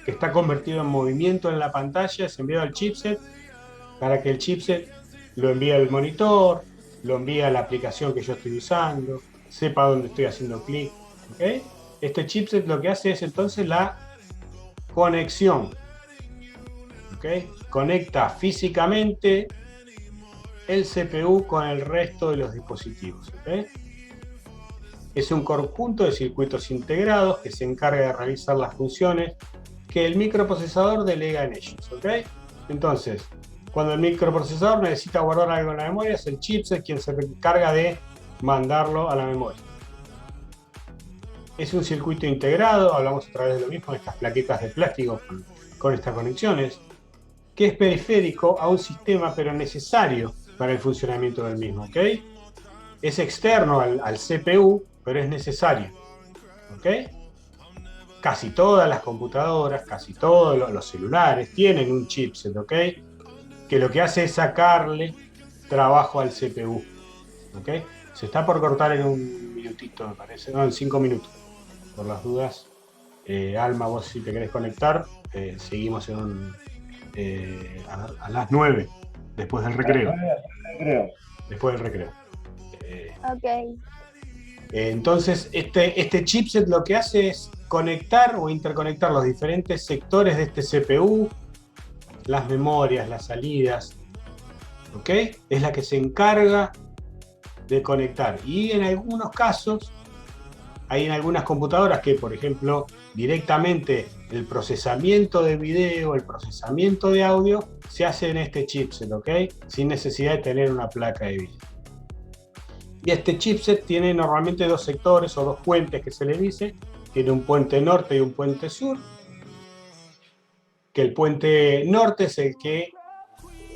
que está convertido en movimiento en la pantalla, es enviado al chipset para que el chipset lo envíe al monitor, lo envíe a la aplicación que yo estoy usando, sepa dónde estoy haciendo clic, ¿ok? Este chipset lo que hace es entonces la conexión, ¿ok? Conecta físicamente el CPU con el resto de los dispositivos, ¿ok? Es un conjunto de circuitos integrados que se encarga de realizar las funciones que el microprocesador delega en ellos, ¿ok? Entonces, cuando el microprocesador necesita guardar algo en la memoria, es el chipset quien se encarga de mandarlo a la memoria. Es un circuito integrado, hablamos otra vez de lo mismo, de estas plaquetas de plástico con estas conexiones, que es periférico a un sistema, pero necesario para el funcionamiento del mismo, ¿ok? Es externo al CPU, pero es necesario, ¿ok? Casi todas las computadoras, casi todos los celulares tienen un chipset, ¿ok? Que lo que hace es sacarle trabajo al CPU, ¿ok? Se está por cortar en un minutito, me parece, no, en 5 minutos, por las dudas. Alma, vos si te querés conectar, seguimos a las 9, después del recreo. Después del recreo. Ok. Entonces, este chipset lo que hace es conectar o interconectar los diferentes sectores de este CPU, las memorias, las salidas, ¿ok? Es la que se encarga de conectar. Y en algunos casos, hay en algunas computadoras que, por ejemplo, directamente el procesamiento de video, el procesamiento de audio, se hace en este chipset, ¿ok? Sin necesidad de tener una placa de video. Y este chipset tiene normalmente dos sectores o dos puentes que se le dice. Tiene un puente norte y un puente sur. Que el puente norte es el que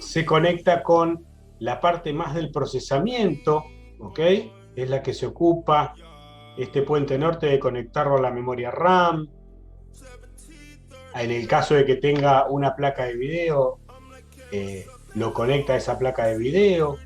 se conecta con la parte más del procesamiento, ¿ok? Es la que se ocupa este puente norte de conectarlo a la memoria RAM. En el caso de que tenga una placa de video, lo conecta a esa placa de video.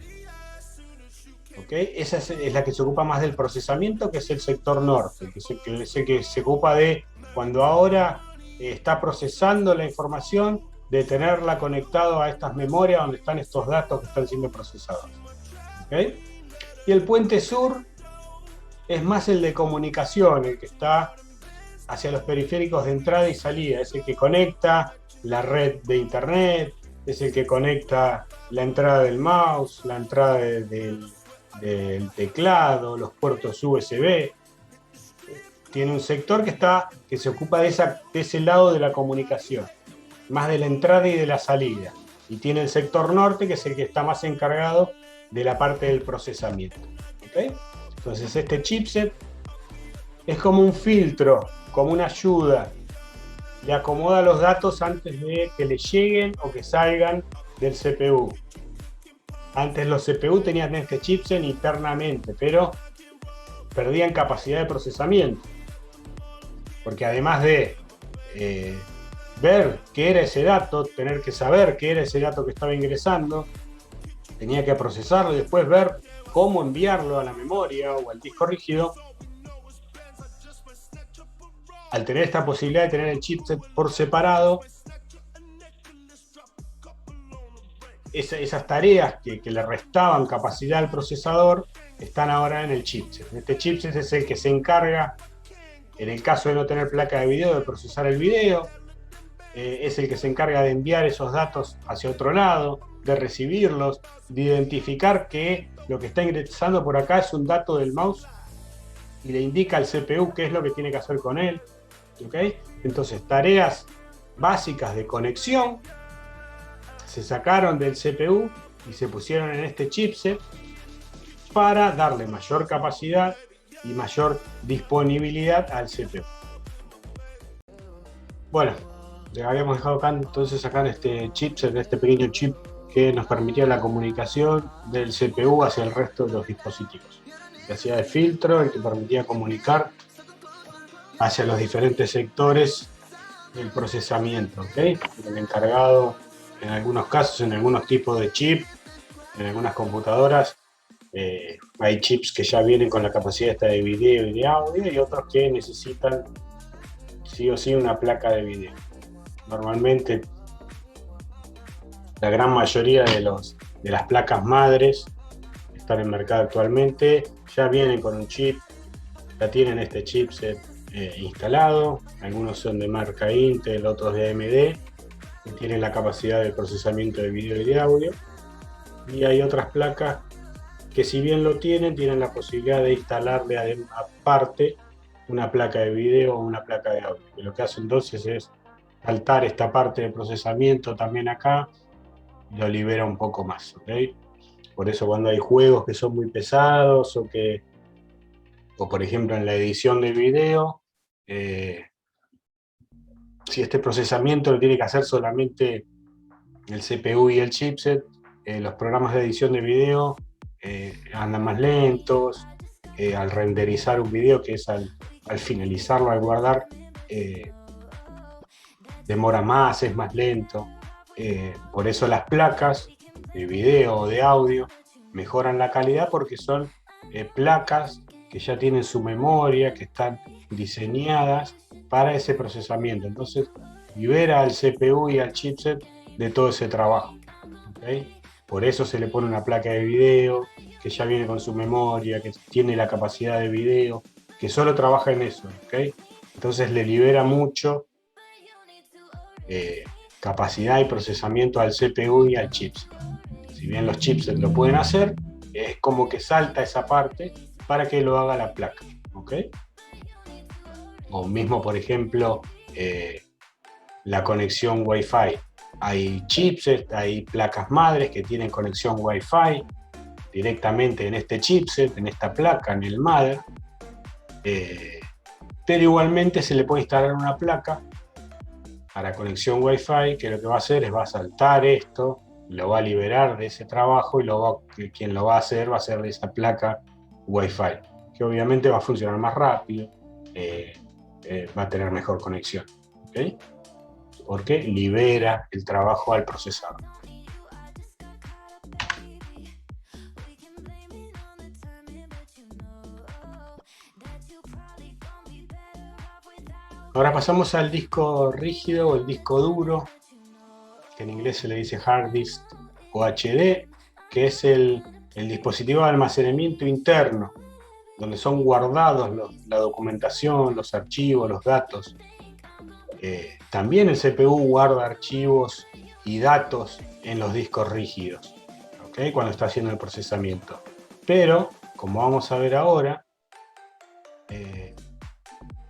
¿Okay? Esa es la que se ocupa más del procesamiento, que es el sector norte, que es el que se ocupa de cuando ahora está procesando la información, de tenerla conectado a estas memorias donde están estos datos que están siendo procesados. ¿Okay? Y el puente sur es más el de comunicación, el que está hacia los periféricos de entrada y salida, es el que conecta la red de internet, es el que conecta la entrada del mouse, la entrada del teclado, los puertos USB. Tiene un sector que se ocupa de ese lado de la comunicación, más de la entrada y de la salida. Y tiene el sector norte, que es el que está más encargado de la parte del procesamiento. ¿Okay? Entonces este chipset es como un filtro, como una ayuda. Le acomoda los datos antes de que le lleguen o que salgan del CPU. Antes los CPU tenían este chipset internamente, pero perdían capacidad de procesamiento. Porque además de ver qué era ese dato, tener que saber qué era ese dato que estaba ingresando, tenía que procesarlo y después ver cómo enviarlo a la memoria o al disco rígido. Al tener esta posibilidad de tener el chipset por separado, esas tareas que le restaban capacidad al procesador están ahora en el chipset. Este chipset es el que se encarga, en el caso de no tener placa de video, de procesar el video. Es el que se encarga de enviar esos datos hacia otro lado, de recibirlos, de identificar que lo que está ingresando por acá es un dato del mouse y le indica al CPU qué es lo que tiene que hacer con él. ¿Okay? Entonces, tareas básicas de conexión se sacaron del CPU y se pusieron en este chipset para darle mayor capacidad y mayor disponibilidad al CPU. Bueno, le habíamos dejado acá entonces sacar este chipset, este pequeño chip que nos permitía la comunicación del CPU hacia el resto de los dispositivos. Que hacía de filtro, el que permitía comunicar hacia los diferentes sectores del procesamiento, ¿okay? El encargado, en algunos casos, en algunos tipos de chip, en algunas computadoras, hay chips que ya vienen con la capacidad esta de video y de audio, y otros que necesitan sí o sí una placa de video. Normalmente, la gran mayoría de las placas madres que están en mercado actualmente ya vienen con un chip, ya tienen este chipset instalado. Algunos son de marca Intel, otros de AMD, que tienen la capacidad de procesamiento de video y de audio. Y hay otras placas que, si bien lo tienen la posibilidad de instalarle aparte una placa de video o una placa de audio. Y lo que hace entonces es saltar esta parte de procesamiento también acá y lo libera un poco más, ¿okay? Por eso cuando hay juegos que son muy pesados o por ejemplo en la edición de video, si este procesamiento lo tiene que hacer solamente el CPU y el chipset, los programas de edición de video andan más lentos, al renderizar un video, que es al finalizarlo, al guardar, demora más, es más lento. Por eso las placas de video o de audio mejoran la calidad, porque son placas que ya tienen su memoria, que están diseñadas para ese procesamiento. Entonces libera al CPU y al chipset de todo ese trabajo, ¿okay? Por eso se le pone una placa de video que ya viene con su memoria, que tiene la capacidad de video, que solo trabaja en eso, ¿okay? Entonces le libera mucho capacidad y procesamiento al CPU y al chipset. Si bien los chipsets lo pueden hacer, es como que salta esa parte para que lo haga la placa, ¿ok? O mismo, por ejemplo, la conexión Wi-Fi. Hay chipsets, hay placas madres que tienen conexión Wi-Fi directamente en este chipset, en esta placa, en el mother, pero igualmente se le puede instalar una placa para conexión Wi-Fi, que lo que va a hacer es va a saltar esto lo va a liberar de ese trabajo y quien lo va a hacer de esa placa Wi-Fi, que obviamente va a funcionar más rápido, va a tener mejor conexión, ¿okay? Porque libera el trabajo al procesador. Ahora pasamos al disco rígido o el disco duro, que en inglés se le dice hard disk o HD, que es el dispositivo de almacenamiento interno, donde son guardados la documentación, los archivos, los datos. También el CPU guarda archivos y datos en los discos rígidos, ¿okay? Cuando está haciendo el procesamiento. Pero, como vamos a ver ahora,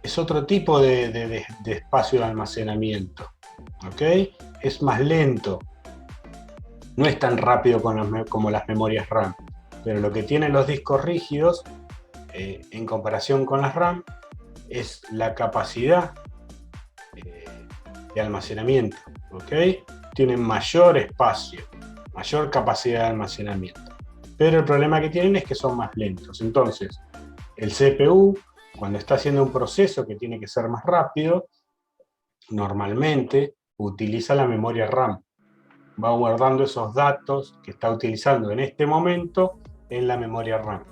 es otro tipo de espacio de almacenamiento, ¿okay? Es más lento, no es tan rápido como las memorias RAM, pero lo que tienen los discos rígidos en comparación con las RAM es la capacidad de almacenamiento, ¿okay? Tienen mayor espacio, mayor capacidad de almacenamiento, pero el problema que tienen es que son más lentos. Entonces, el CPU, cuando está haciendo un proceso que tiene que ser más rápido, normalmente utiliza la memoria RAM. Va guardando esos datos que está utilizando en este momento en la memoria RAM.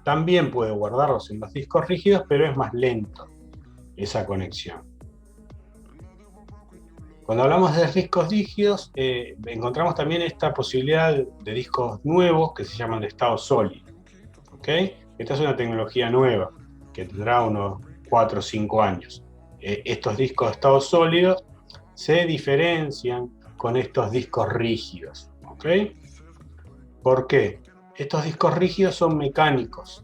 También puede guardarlos en los discos rígidos, pero es más lento esa conexión. Cuando hablamos de discos rígidos, encontramos también esta posibilidad de discos nuevos que se llaman de estado sólido, ¿okay? Esta es una tecnología nueva que tendrá unos 4 o 5 años. Estos discos de estado sólido se diferencian con estos discos rígidos, ¿okay? ¿Por qué? Estos discos rígidos son mecánicos,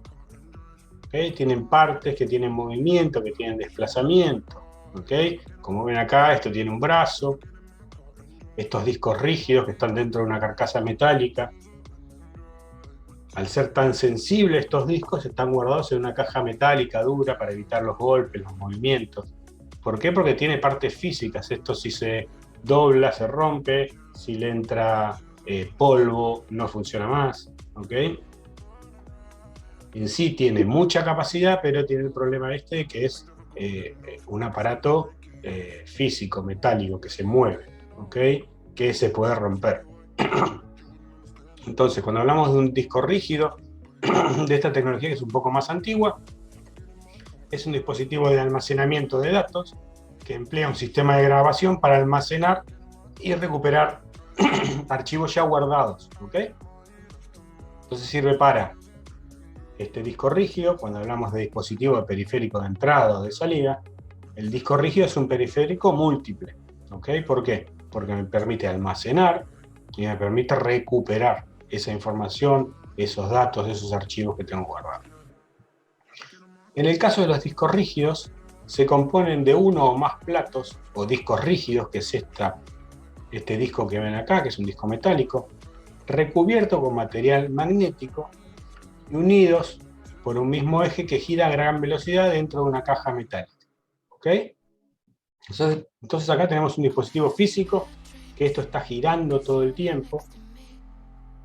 ¿okay? Tienen partes que tienen movimiento, que tienen desplazamiento, ¿okay? Como ven acá, esto tiene un brazo. Estos discos rígidos que están dentro de una carcasa metálica, al ser tan sensibles estos discos, están guardados en una caja metálica dura para evitar los golpes, los movimientos. ¿Por qué? Porque tiene partes físicas. Esto, si se dobla, se rompe, si le entra polvo, no funciona más, ¿okay? En sí tiene mucha capacidad, pero tiene el problema este que es un aparato físico, metálico, que se mueve, ¿okay? Que se puede romper. Entonces, cuando hablamos de un disco rígido, de esta tecnología que es un poco más antigua, es un dispositivo de almacenamiento de datos que emplea un sistema de grabación para almacenar y recuperar archivos ya guardados, ¿ok? Entonces sirve para este disco rígido. Cuando hablamos de dispositivo de periférico de entrada o de salida, el disco rígido es un periférico múltiple, ¿ok? ¿Por qué? Porque me permite almacenar y me permite recuperar esa información, esos datos, esos archivos que tengo guardados. En el caso de los discos rígidos, se componen de uno o más platos o discos rígidos, que es este disco que ven acá, que es un disco metálico, recubierto con material magnético y unidos por un mismo eje que gira a gran velocidad dentro de una caja metálica, ¿ok? Entonces acá tenemos un dispositivo físico, que esto está girando todo el tiempo,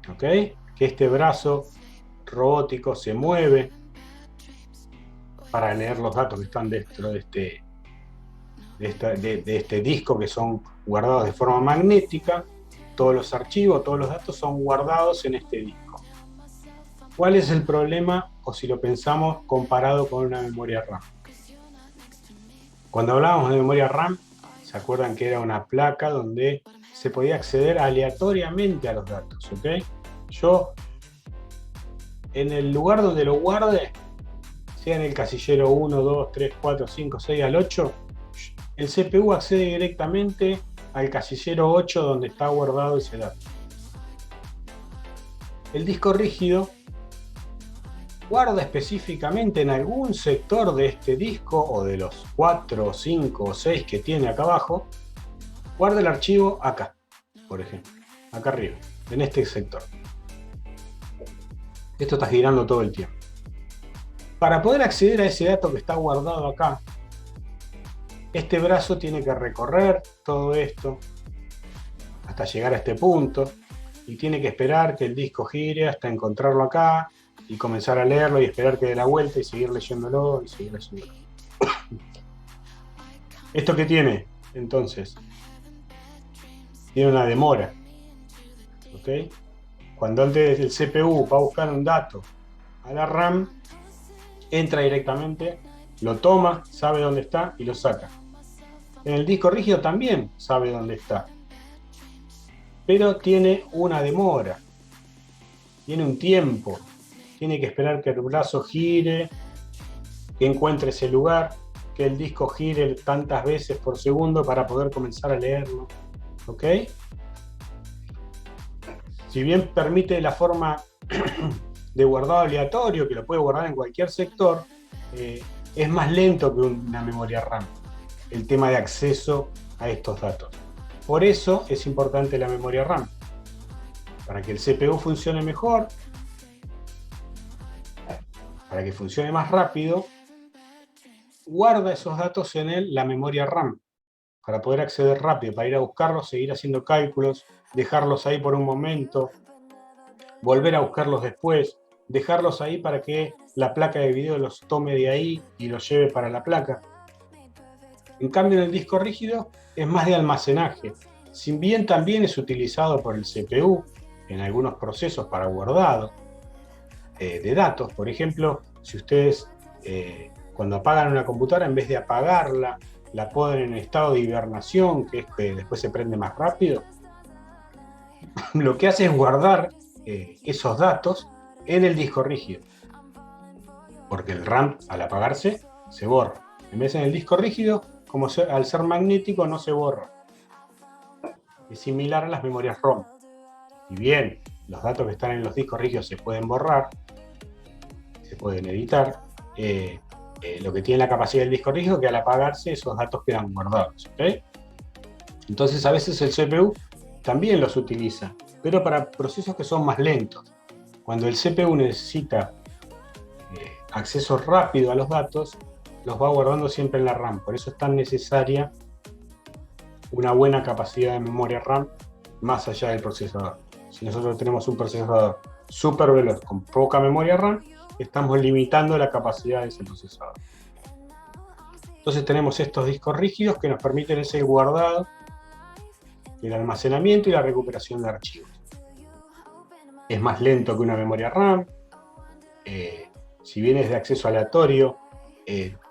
¿ok? Que este brazo robótico se mueve para leer los datos que están dentro de este disco, que son guardados de forma magnética. Todos los archivos, todos los datos son guardados en este disco. ¿Cuál es el problema, o si lo pensamos comparado con una memoria RAM? Cuando hablábamos de memoria RAM, ¿se acuerdan que era una placa donde se podía acceder aleatoriamente a los datos? ¿Okay? Yo, en el lugar donde lo guarde, sea en el casillero 1, 2, 3, 4, 5, 6 al 8, el CPU accede directamente al casillero 8 donde está guardado ese dato. El disco rígido guarda específicamente en algún sector de este disco, o de los 4, 5 o 6 que tiene acá abajo, guarda el archivo acá, por ejemplo, acá arriba, en este sector. Esto está girando todo el tiempo. Para poder acceder a ese dato que está guardado acá, este brazo tiene que recorrer todo esto hasta llegar a este punto y tiene que esperar que el disco gire hasta encontrarlo acá y comenzar a leerlo y esperar que dé la vuelta y seguir leyéndolo y seguir leyéndolo. ¿Esto qué tiene? Entonces, tiene una demora. ¿Ok? Cuando antes el CPU va a buscar un dato a la RAM, entra directamente, lo toma, sabe dónde está y lo saca. En el disco rígido también sabe dónde está, pero tiene una demora, tiene un tiempo, tiene que esperar que el brazo gire, que encuentre ese lugar, que el disco gire tantas veces por segundo para poder comenzar a leerlo. ¿Ok? Si bien permite la forma de guardado aleatorio, que lo puede guardar en cualquier sector, es más lento que una memoria RAM, el tema de acceso a estos datos. Por eso es importante la memoria RAM, para que el CPU funcione mejor, para que funcione más rápido, guarda esos datos en la memoria RAM, para poder acceder rápido, para ir a buscarlos, seguir haciendo cálculos, dejarlos ahí por un momento, volver a buscarlos después, dejarlos ahí para que la placa de video los tome de ahí y los lleve para la placa. En cambio, en el disco rígido es más de almacenaje. Si bien también es utilizado por el CPU en algunos procesos para guardado de datos. Por ejemplo, si ustedes cuando apagan una computadora, en vez de apagarla, la ponen en estado de hibernación, que es que después se prende más rápido, lo que hace es guardar esos datos en el disco rígido, porque el RAM al apagarse se borra. En vez en el disco rígido, como al ser magnético no se borra. Es similar a las memorias ROM. Y bien, los datos que están en los discos rígidos se pueden borrar, se pueden editar, lo que tiene la capacidad del disco rígido es que al apagarse esos datos quedan guardados. ¿Okay? Entonces a veces el CPU también los utiliza, pero para procesos que son más lentos. Cuando el CPU necesita acceso rápido a los datos, los va guardando siempre en la RAM. Por eso es tan necesaria una buena capacidad de memoria RAM más allá del procesador. Si nosotros tenemos un procesador súper veloz con poca memoria RAM, estamos limitando la capacidad de ese procesador. Entonces tenemos estos discos rígidos que nos permiten ese guardado, el almacenamiento y la recuperación de archivos. Es más lento que una memoria RAM, si bien es de acceso aleatorio,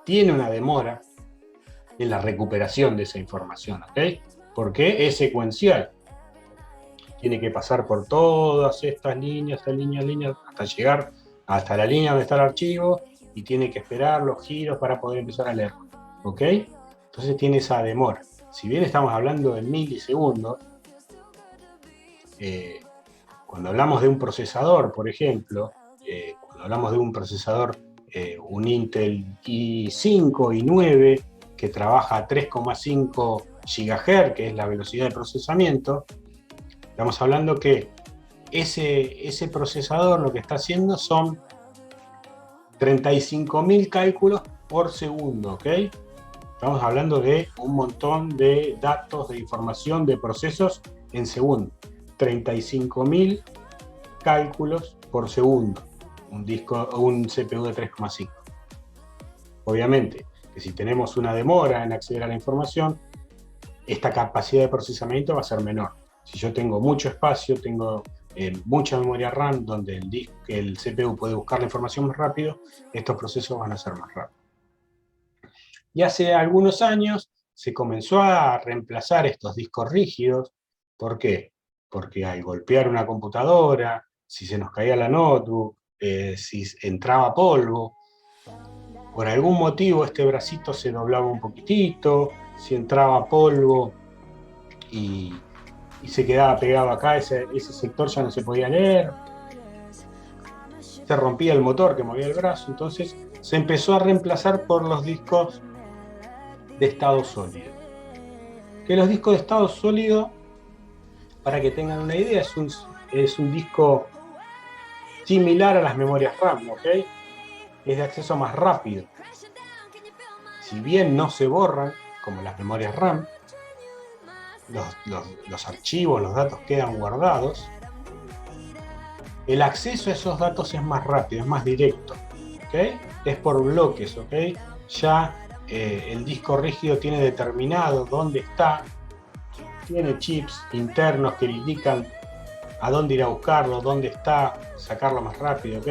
tiene una demora en la recuperación de esa información, ¿ok? Porque es secuencial. Tiene que pasar por todas estas líneas, hasta llegar hasta la línea donde está el archivo y tiene que esperar los giros para poder empezar a leerlo, ¿ok? Entonces tiene esa demora. Si bien estamos hablando de milisegundos, cuando hablamos de un procesador, por ejemplo, cuando hablamos de un procesador, un Intel i5, i9, que trabaja a 3,5 GHz, que es la velocidad de procesamiento, estamos hablando que ese procesador lo que está haciendo son 35.000 cálculos por segundo, ¿ok? Estamos hablando de un montón de datos, de información, de procesos en segundo. 35.000 cálculos por segundo, un CPU de 3,5. Obviamente que si tenemos una demora en acceder a la información, esta capacidad de procesamiento va a ser menor. Si yo tengo mucho espacio, tengo mucha memoria RAM donde el CPU puede buscar la información más rápido, estos procesos van a ser más rápidos. Y hace algunos años se comenzó a reemplazar estos discos rígidos. ¿Por qué? Porque al golpear una computadora, si se nos caía la notebook, si entraba polvo, por algún motivo este bracito se doblaba un poquitito, si entraba polvo y se quedaba pegado acá, ese sector ya no se podía leer, se rompía el motor que movía el brazo, entonces se empezó a reemplazar por los discos de estado sólido. Que los discos de estado sólido, para que tengan una idea, es un disco similar a las memorias RAM, ¿ok? Es de acceso más rápido. Si bien no se borran, como las memorias RAM, los archivos, los datos quedan guardados, el acceso a esos datos es más rápido, es más directo, ¿okay? Es por bloques, ¿okay? Ya el disco rígido tiene determinado dónde está, tiene chips internos que le indican a dónde ir a buscarlo, dónde está, sacarlo más rápido, ¿ok?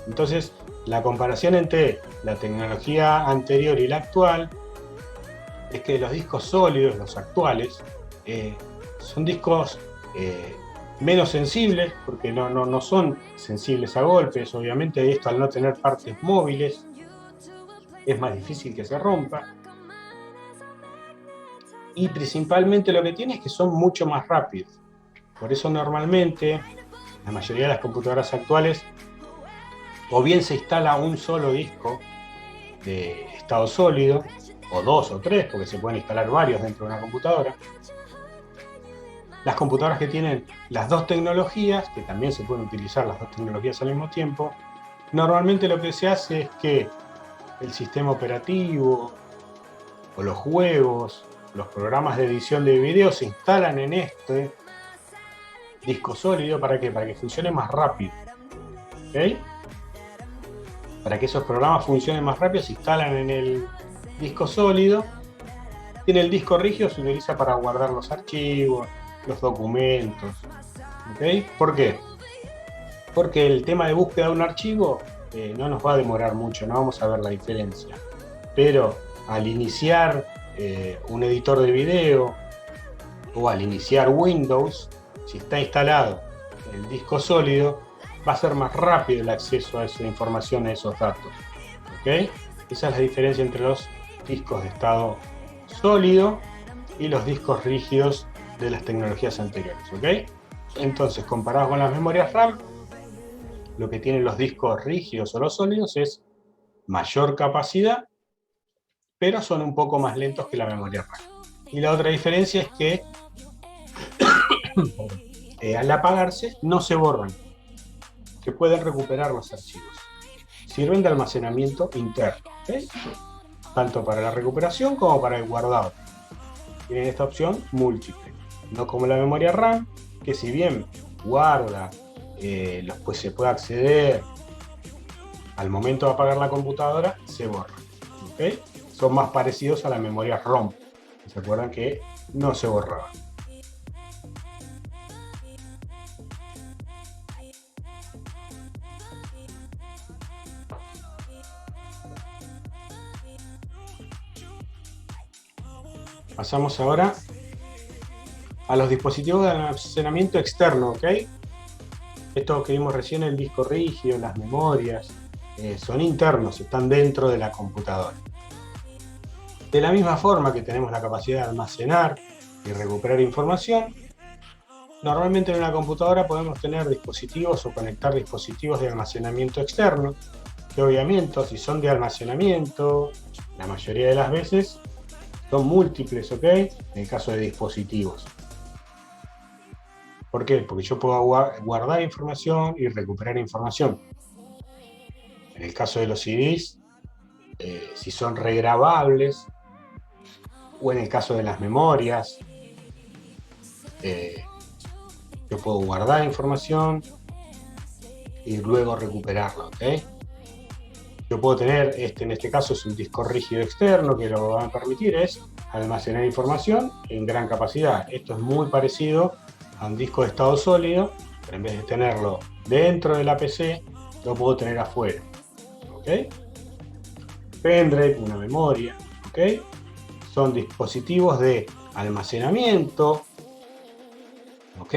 Entonces, la comparación entre la tecnología anterior y la actual es que los discos sólidos, los actuales, son discos menos sensibles, porque no son sensibles a golpes. Obviamente esto, al no tener partes móviles, es más difícil que se rompa. Y principalmente lo que tiene es que son mucho más rápidos. Por eso normalmente la mayoría de las computadoras actuales o bien se instala un solo disco de estado sólido, o dos o tres, porque se pueden instalar varios dentro de una computadora. Las computadoras que tienen las dos tecnologías, que también se pueden utilizar las dos tecnologías al mismo tiempo, normalmente lo que se hace es que el sistema operativo o los juegos, los programas de edición de video se instalan en este disco sólido. ¿Para qué? Para que funcione más rápido, ¿ok? Para que esos programas funcionen más rápido se instalan en el disco sólido, y en el disco rígido se utiliza para guardar los archivos, los documentos, ¿ok? ¿Por qué? Porque el tema de búsqueda de un archivo no nos va a demorar mucho, no vamos a ver la diferencia, pero al iniciar un editor de video o al iniciar Windows, si está instalado el disco sólido, va a ser más rápido el acceso a esa información, a esos datos, ¿ok? Esa es la diferencia entre los discos de estado sólido y los discos rígidos de las tecnologías anteriores, ¿ok? Entonces, comparado con las memorias RAM, lo que tienen los discos rígidos o los sólidos es mayor capacidad, pero son un poco más lentos que la memoria RAM. Y la otra diferencia es que al apagarse no se borran, que pueden recuperar los archivos. Sirven de almacenamiento interno, ¿okay? Tanto para la recuperación como para el guardado. Tienen esta opción múltiple, no como la memoria RAM, que si bien guarda, pues se puede acceder al momento de apagar la computadora, se borra, ¿okay? Son más parecidos a la memoria ROM. ¿Se acuerdan que no se borraban? Pasamos ahora a los dispositivos de almacenamiento externo, ¿ok? Esto que vimos recién, el disco rígido, las memorias, son internos, están dentro de la computadora. De la misma forma que tenemos la capacidad de almacenar y recuperar información, normalmente en una computadora podemos tener dispositivos o conectar dispositivos de almacenamiento externo, que obviamente si son de almacenamiento, la mayoría de las veces son múltiples, ¿ok? En el caso de dispositivos. ¿Por qué? Porque yo puedo guardar información y recuperar información. En el caso de los CDs, si son regrabables, o en el caso de las memorias, yo puedo guardar información y luego recuperarla, ¿ok? Yo puedo tener, en este caso es un disco rígido externo, que lo que va a permitir es almacenar información en gran capacidad. Esto es muy parecido a un disco de estado sólido, pero en vez de tenerlo dentro de la PC, lo puedo tener afuera, ¿ok? Pendrive, una memoria, ¿ok? Son dispositivos de almacenamiento, ¿ok?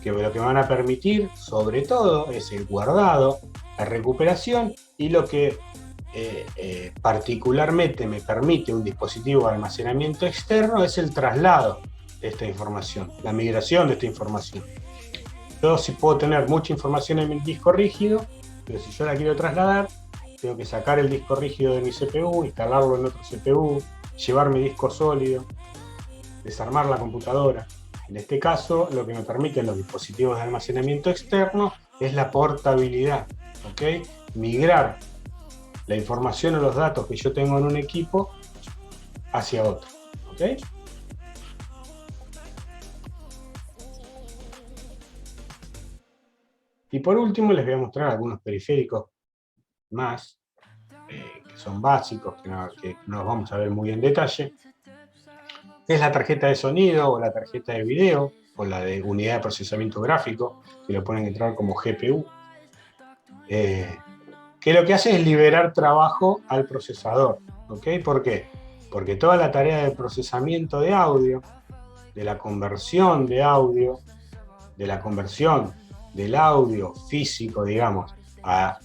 Que lo que van a permitir, sobre todo, es el guardado, la recuperación, y lo que particularmente me permite un dispositivo de almacenamiento externo es el traslado de esta información, la migración de esta información. Yo sí puedo tener mucha información en mi disco rígido, pero si yo la quiero trasladar, tengo que sacar el disco rígido de mi CPU, instalarlo en otro CPU, llevar mi disco sólido, desarmar la computadora. En este caso, lo que me permiten los dispositivos de almacenamiento externo es la portabilidad, ¿ok? Migrar la información o los datos que yo tengo en un equipo hacia otro, ¿ok? por último les voy a mostrar algunos periféricos más, que son básicos, que no los vamos a ver muy en detalle. Es la tarjeta de sonido o la tarjeta de video, o la de unidad de procesamiento gráfico, que lo pueden entrar como GPU, que lo que hace es liberar trabajo al procesador. ¿Ok? ¿Por qué? Porque toda la tarea de procesamiento de audio, de la conversión de audio, de la conversión del audio físico, digamos, a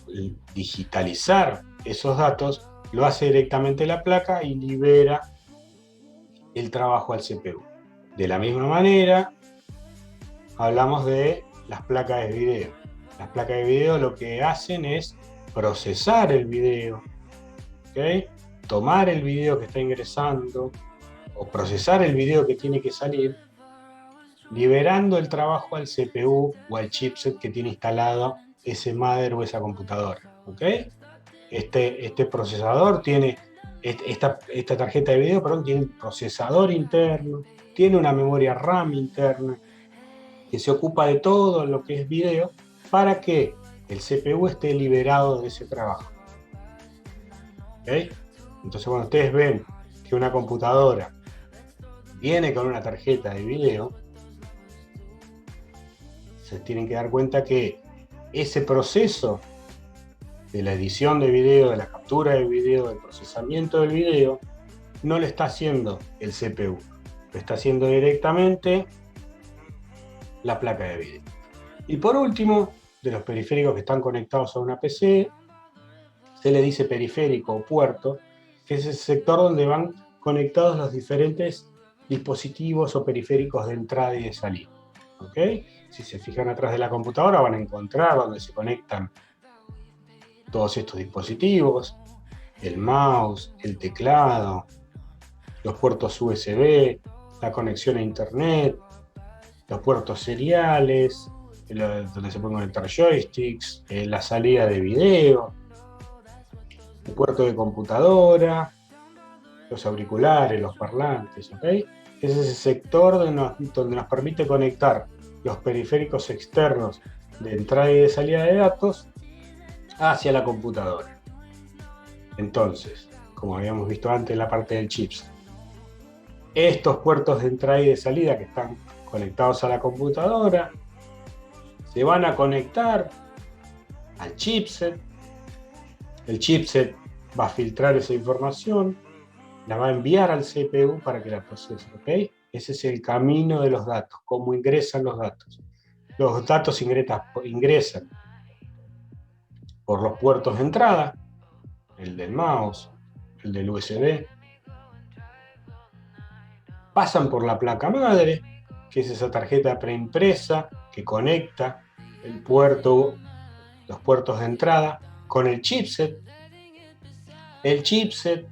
digitalizar esos datos, lo hace directamente la placa y libera el trabajo al CPU. De la misma manera, hablamos de las placas de video. Las placas de video lo que hacen es procesar el video, ¿okay? Tomar el video que está ingresando o procesar el video que tiene que salir, liberando el trabajo al CPU o al chipset que tiene instalado ese mother o esa computadora. ¿Okay? Este procesador tiene, esta tarjeta de video, perdón, tiene un procesador interno, tiene una memoria RAM interna que se ocupa de todo lo que es video para que el CPU esté liberado de ese trabajo. ¿Okay? Entonces, cuando ustedes ven que una computadora viene con una tarjeta de video, se tienen que dar cuenta que ese proceso de la edición de video, de la captura de video, del procesamiento del video, no lo está haciendo el CPU, lo está haciendo directamente la placa de video. Y por último, de los periféricos que están conectados a una PC, se le dice periférico o puerto, que es el sector donde van conectados los diferentes dispositivos o periféricos de entrada y de salida. ¿Okay? Si se fijan atrás de la computadora van a encontrar donde se conectan todos estos dispositivos, el mouse, el teclado, los puertos USB, la conexión a internet, los puertos seriales, donde se pueden conectar joysticks, la salida de video, el puerto de computadora, los auriculares, los parlantes, ¿ok? Ese es el sector donde nos permite conectar los periféricos externos de entrada y de salida de datos hacia la computadora. Entonces, como habíamos visto antes en la parte del chips, estos puertos de entrada y de salida que están conectados a la computadora se van a conectar al chipset. El chipset va a filtrar esa información, la va a enviar al CPU para que la procese, ¿ok? Ese es el camino de los datos, cómo ingresan los datos. Los datos ingresan por los puertos de entrada, el del mouse, el del USB, pasan por la placa madre, que es esa tarjeta preimpresa que conecta los puertos de entrada con el chipset. El chipset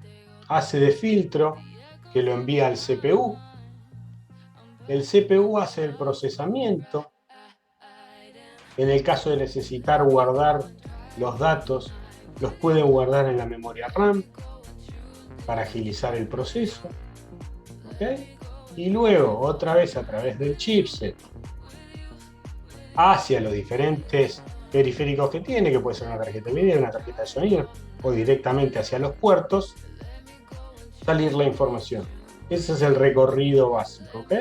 hace de filtro que lo envía al CPU. El CPU hace el procesamiento. En el caso de necesitar guardar los datos, los puede guardar en la memoria RAM para agilizar el proceso. ¿Okay? Y luego, otra vez a través del chipset, hacia los diferentes periféricos que tiene, que puede ser una tarjeta de video, una tarjeta de sonido, o directamente hacia los puertos, salir la información. Ese es el recorrido básico, ¿ok?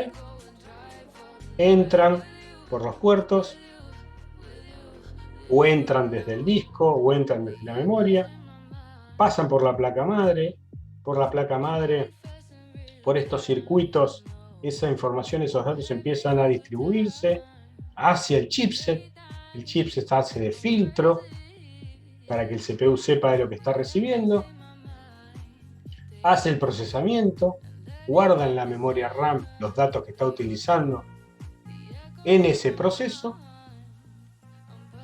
Entran por los puertos, o entran desde el disco, o entran desde la memoria, pasan por la placa madre, por estos circuitos, esa información, esos datos empiezan a distribuirse hacia el chipset hace de filtro para que el CPU sepa de lo que está recibiendo, hace el procesamiento, guarda en la memoria RAM los datos que está utilizando en ese proceso,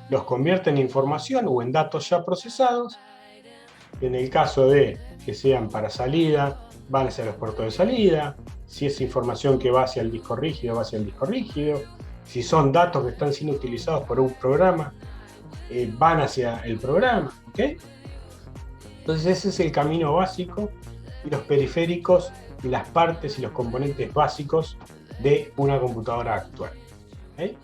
los convierte en información o en datos ya procesados. En el caso de que sean para salida, van hacia los puertos de salida. Si es información que va hacia el disco rígido, va hacia el disco rígido. Si son datos que están siendo utilizados por un programa, van hacia el programa, ¿ok? Entonces ese es el camino básico y los periféricos y las partes y los componentes básicos de una computadora actual, ¿ok?